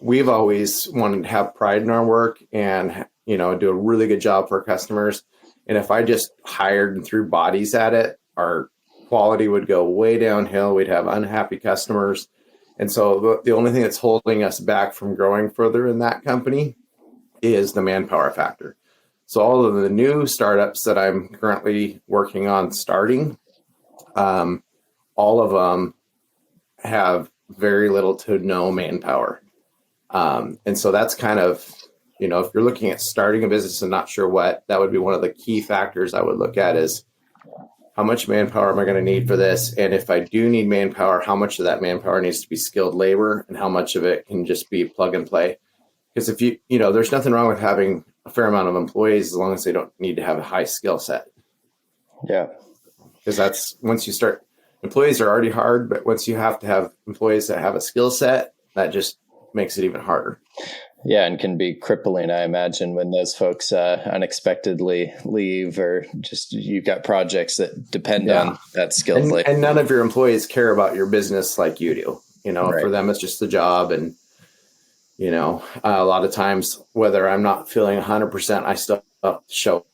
we've always wanted to have pride in our work and, do a really good job for our customers. And if I just hired and threw bodies at it, our quality would go way downhill. We'd have unhappy customers. And so the only thing that's holding us back from growing further in that company is the manpower factor. So all of the new startups that I'm currently working on starting, all of them have very little to no manpower. And so that's kind of, if you're looking at starting a business and not sure what, that would be one of the key factors I would look at is how much manpower am I going to need for this? And if I do need manpower, how much of that manpower needs to be skilled labor and how much of it can just be plug and play? Because if there's nothing wrong with having a fair amount of employees as long as they don't need to have a high skill set. Yeah. Because that's once you start, employees are already hard, but once you have to have employees that have a skill set, that just makes it even harder. Yeah, and can be crippling, I imagine, when those folks unexpectedly leave or just you've got projects that depend on that skilled labor. And none of your employees care about your business like you do. Right. For them, it's just the job. And, a lot of times, whether I'm not feeling 100%, I still have to show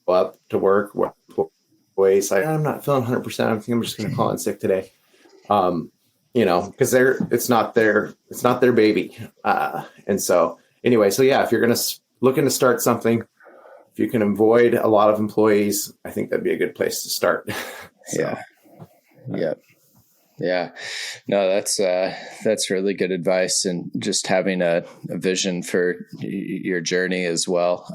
up to work with employees. Like, I'm not feeling 100%. I think I'm just going to call in sick today. Because it's not their baby. And so anyway, if you're looking to start something, if you can avoid a lot of employees, I think that'd be a good place to start. Yeah. Yeah, no, that's really good advice, and just having a vision for your journey as well.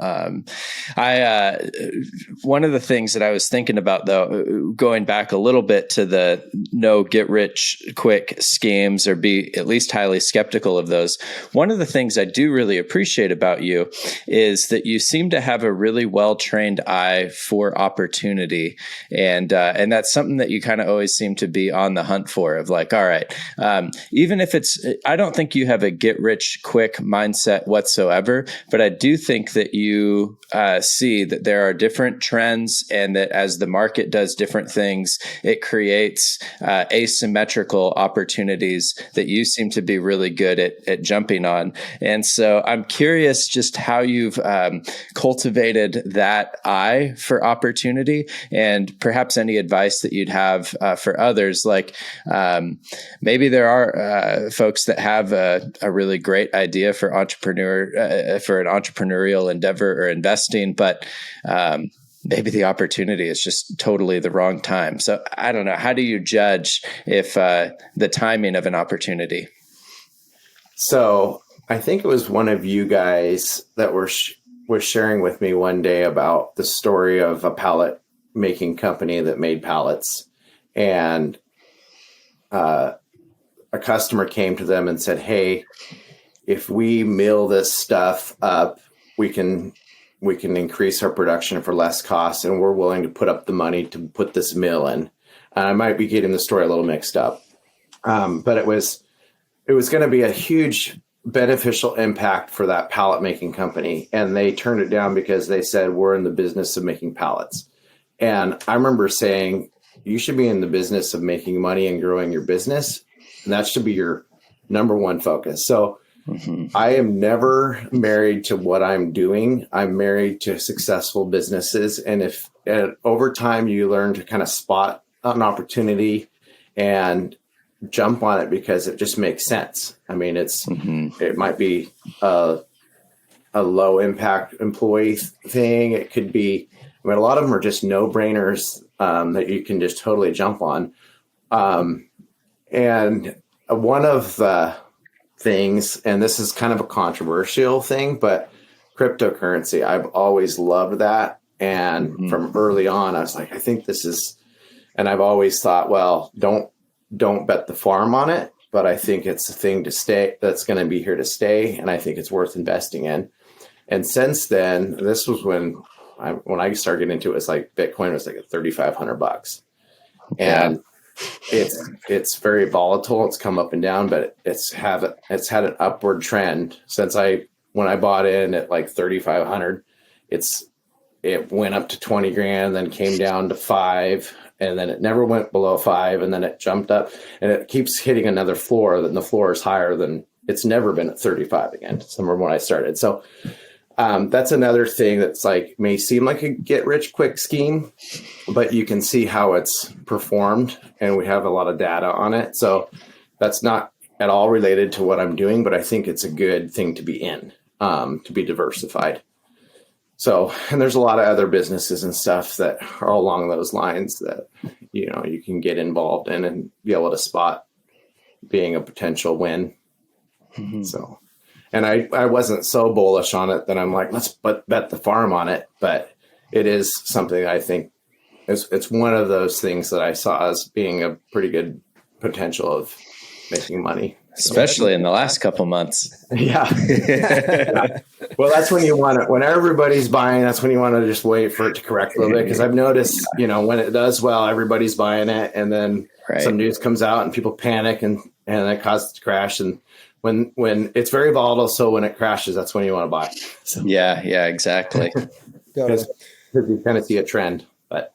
One of the things that I was thinking about, though, going back a little bit to the no get rich quick schemes, or be at least highly skeptical of those. One of the things I do really appreciate about you is that you seem to have a really well trained eye for opportunity, and that's something that you kind of always seem to be on the hunt for, of like, all right, even if I don't think you have a get rich quick mindset whatsoever, but I do think that you see that there are different trends, and that as the market does different things, it creates asymmetrical opportunities that you seem to be really good at jumping on. And so I'm curious just how you've cultivated that eye for opportunity, and perhaps any advice that you'd have for others. Like, maybe there are folks that have a really great idea for an entrepreneurial endeavor or investing, but maybe the opportunity is just totally the wrong time. So I don't know. How do you judge if the timing of an opportunity? So I think it was one of you guys that was sharing with me one day about the story of a pallet making company that made pallets, and a customer came to them and said, "Hey, if we mill this stuff up, we can increase our production for less cost, and we're willing to put up the money to put this mill in." And I might be getting the story a little mixed up, but it was going to be a huge beneficial impact for that pallet making company, and they turned it down because they said, "We're in the business of making pallets." And I remember saying, you should be in the business of making money and growing your business, and that should be your number one focus. So I am never married to what I'm doing. I'm married to successful businesses. And if over time you learn to kind of spot an opportunity and jump on it because it just makes sense. I mean, it might be a low impact employee thing. It could be, I mean, a lot of them are just no brainers that you can just totally jump on. And one of the things, and this is kind of a controversial thing, but cryptocurrency, I've always loved that. And from early on, I was like, I think this is, and I've always thought, well, don't bet the farm on it, but I think it's a thing to stay, that's going to be here to stay. And I think it's worth investing in. And since then, this was when I started getting into it, it's like Bitcoin was like at $3,500. And it's very volatile. It's come up and down, but it's had an upward trend since when I bought in at like 3,500. It went up to 20 grand, then came down to 5, and then it never went below 5, and then it jumped up, and it keeps hitting another floor. Then the floor is higher than it's never been at 35 again. Somewhere when I started. So that's another thing that's like may seem like a get rich quick scheme, but you can see how it's performed, and we have a lot of data on it. So that's not at all related to what I'm doing, but I think it's a good thing to be in, to be diversified. So, and there's a lot of other businesses and stuff that are along those lines that, you can get involved in and be able to spot being a potential win. So, and I wasn't so bullish on it that I'm like, let's bet the farm on it. But it is something I think it's one of those things that I saw as being a pretty good potential of making money. Especially in the last couple months. Yeah. Well, that's when you want it. When everybody's buying, that's when you want to just wait for it to correct a little bit. Because I've noticed, when it does well, everybody's buying it. And then some news comes out and people panic and it causes it to crash. And when it's very volatile, so when it crashes, that's when you want to buy. So. Yeah, exactly. Because you kind of see a trend. But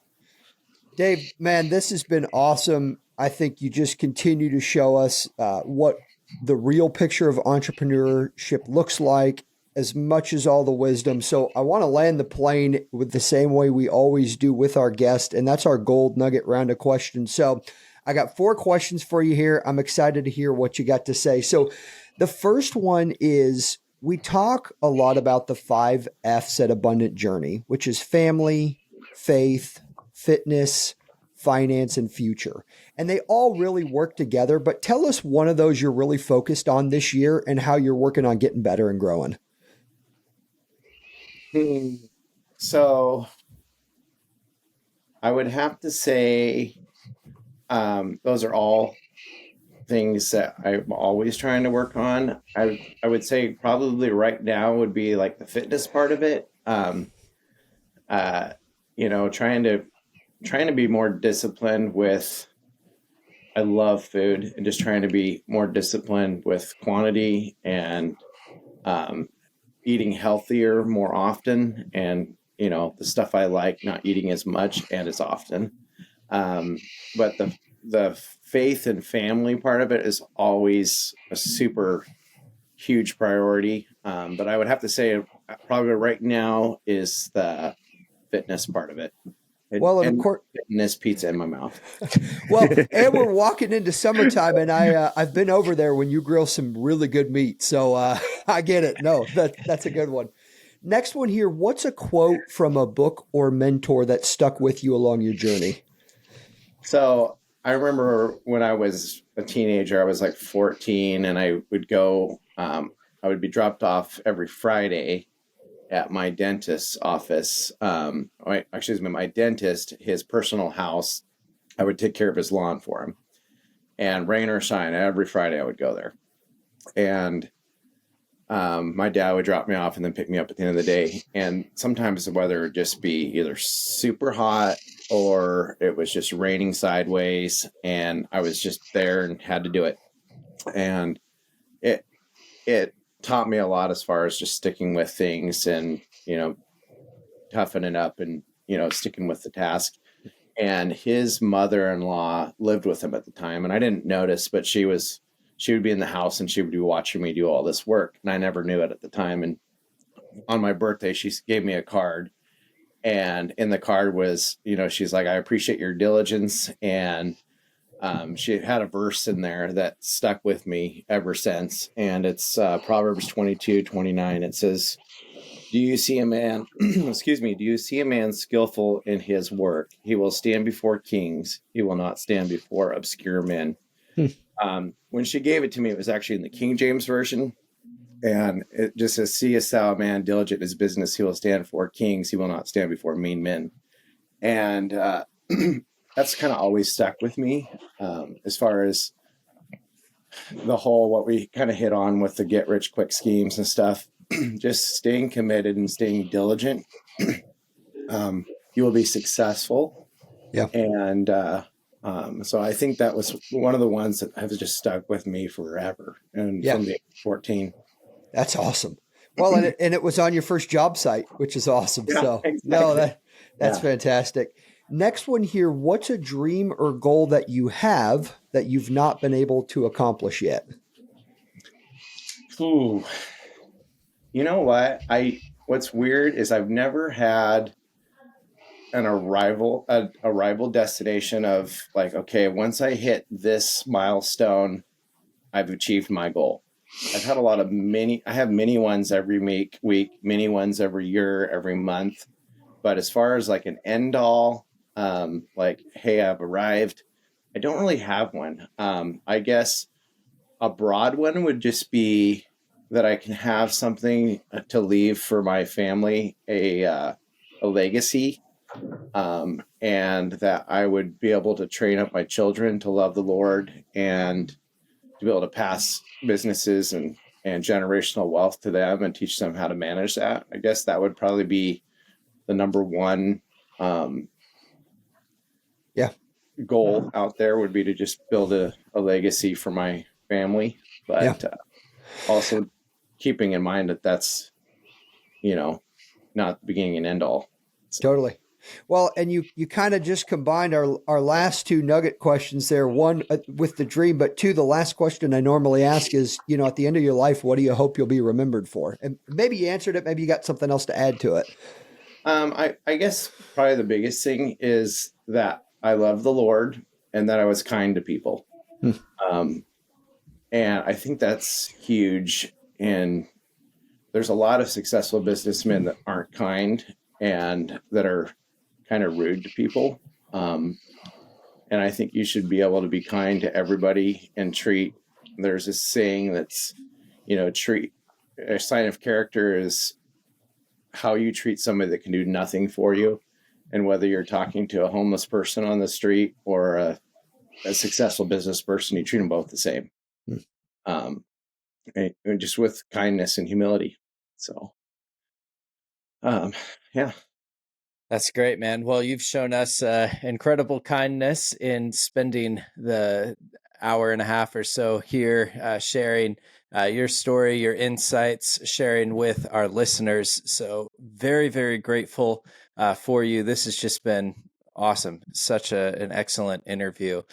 Dave, man, this has been awesome. I think you just continue to show us what the real picture of entrepreneurship looks like, as much as all the wisdom. So I want to land the plane with the same way we always do with our guest, and that's our gold nugget round of questions. So I got 4 questions for you here. I'm excited to hear what you got to say. So the first one is, we talk a lot about the 5 F's at Abundant Journey, which is family, faith, fitness, finance, and future. And they all really work together. But tell us one of those you're really focused on this year and how you're working on getting better and growing. So I would have to say those are all things that I'm always trying to work on. I would say probably right now would be like the fitness part of it. Trying to be more disciplined with. I love food and just trying to be more disciplined with quantity and eating healthier more often, and the stuff I like, not eating as much and as often. But the faith and family part of it is always a super huge priority. But I would have to say probably right now is the fitness part of it. And of course, fitness pizza in my mouth. Well, and we're walking into summertime, and I've been over there when you grill some really good meat. So I get it. No, that's a good one. Next one here. What's a quote from a book or mentor that stuck with you along your journey? So I remember when I was a teenager, I was like 14, and I would go, I would be dropped off every Friday at my dentist's office. My dentist, his personal house. I would take care of his lawn for him. And rain or shine, every Friday I would go there. And my dad would drop me off and then pick me up at the end of the day. And sometimes the weather would just be either super hot or it was just raining sideways. And I was just there and had to do it. And it taught me a lot as far as just sticking with things and, toughening up and, sticking with the task. And his mother-in-law lived with him at the time. And I didn't notice, but she would be in the house and she would be watching me do all this work. And I never knew it at the time. And on my birthday, she gave me a card. And in the card was, she's like, I appreciate your diligence. And she had a verse in there that stuck with me ever since. And it's Proverbs 22:29. It says, do you see a man, excuse me, do you see a man skillful in his work? He will stand before kings. He will not stand before obscure men. When she gave it to me, it was actually in the King James Version. And it just says, seest thou a man diligent in his business? He will stand before kings. He will not stand before mean men. And that's kind of always stuck with me as far as the whole, what we kind of hit on with the get rich quick schemes and stuff. Just staying committed and staying diligent. You will be successful. Yeah. And so I think that was one of the ones that has just stuck with me forever. And from the age of 14. That's awesome. Well, and it was on your first job site, which is awesome. Yeah, so exactly. No, that's fantastic. Next one here. What's a dream or goal that you have that you've not been able to accomplish yet? Ooh. You know what? What's weird is I've never had an arrival destination of like, okay, once I hit this milestone, I've achieved my goal. I've had I have many ones every week, many ones every year, every month. But as far as like an end all, like, hey, I've arrived, I don't really have one. I guess a broad one would just be that I can have something to leave for my family, a legacy, and that I would be able to train up my children to love the Lord and to be able to pass businesses and generational wealth to them and teach them how to manage that. I guess that would probably be the number one goal out there, would be to just build a legacy for my family. But also keeping in mind that that's, not the beginning and end all. So. Totally. Well, and you kind of just combined our last two nugget questions there. One with the dream, but two, the last question I normally ask is, at the end of your life, what do you hope you'll be remembered for? And maybe you answered it. Maybe you got something else to add to it. I guess probably the biggest thing is that I love the Lord and that I was kind to people. And I think that's huge. And there's a lot of successful businessmen that aren't kind and that are kind of rude to people. And I think you should be able to be kind to everybody and there's this saying that's, treat a sign of character is how you treat somebody that can do nothing for you. And whether you're talking to a homeless person on the street or a successful business person, you treat them both the same. And just with kindness and humility. So, yeah. That's great, man. Well, you've shown us incredible kindness in spending the hour and a half or so here sharing your story, your insights, sharing with our listeners. So very, very grateful for you. This has just been awesome. Such an excellent interview.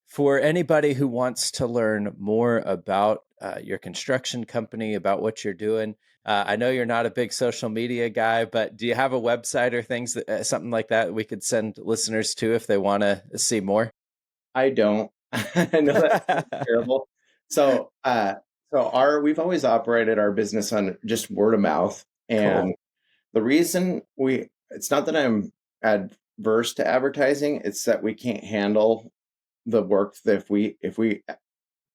For anybody who wants to learn more about your construction company, about what you're doing, I know you're not a big social media guy, but do you have a website or things something like that we could send listeners to if they want to see more? I don't. I know that's terrible. So, we've always operated our business on just word of mouth. And Cool. the reason it's not that I'm adverse to advertising, it's that we can't handle the work that if we,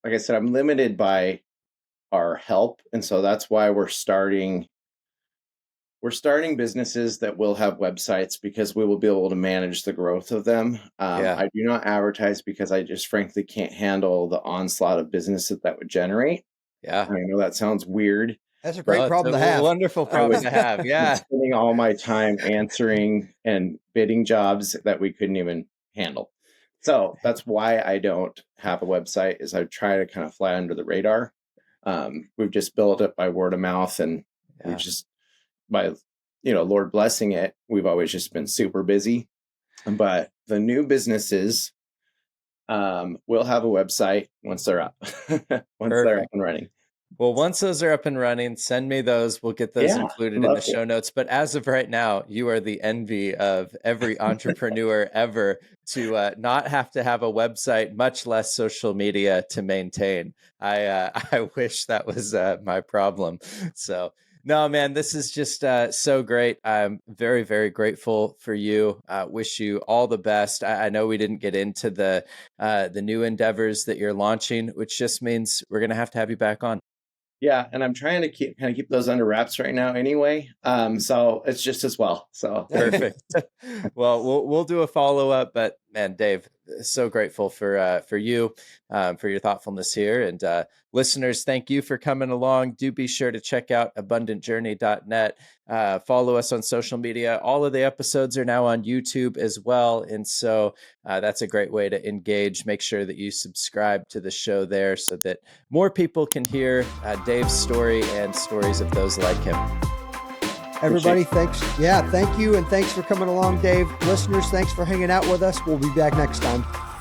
like I said, I'm limited by our help. And so that's why we're starting businesses that will have websites because we will be able to manage the growth of them. I do not advertise because I just frankly can't handle the onslaught of business that would generate. Yeah. I know that sounds weird. That's a great problem to have. Wonderful problem to have. Yeah. Spending all my time answering and bidding jobs that we couldn't even handle. So that's why I don't have a website, is I try to kind of fly under the radar. We've just built it by word of mouth, and we've just, by, Lord blessing it, we've always just been super busy. But the new businesses will have a website once they're up, they're up and running. Well, once those are up and running, send me those. We'll get those included in the show notes. But as of right now, you are the envy of every entrepreneur ever to not have to have a website, much less social media to maintain. I wish that was my problem. So, no, man, this is just so great. I'm very, very grateful for you. Wish you all the best. I know we didn't get into the new endeavors that you're launching, which just means we're going to have you back on. Yeah, and I'm trying to keep those under wraps right now anyway. So it's just as well. So perfect. Well, we'll do a follow-up, but man, Dave, so grateful for you, for your thoughtfulness here. And listeners, thank you for coming along. Do be sure to check out abundantjourney.net. Follow us on social media. All of the episodes are now on YouTube as well. And so that's a great way to engage. Make sure that you subscribe to the show there so that more people can hear Dave's story and stories of those like him. Everybody, thanks. Yeah, thank you. And thanks for coming along, Dave. Listeners, thanks for hanging out with us. We'll be back next time.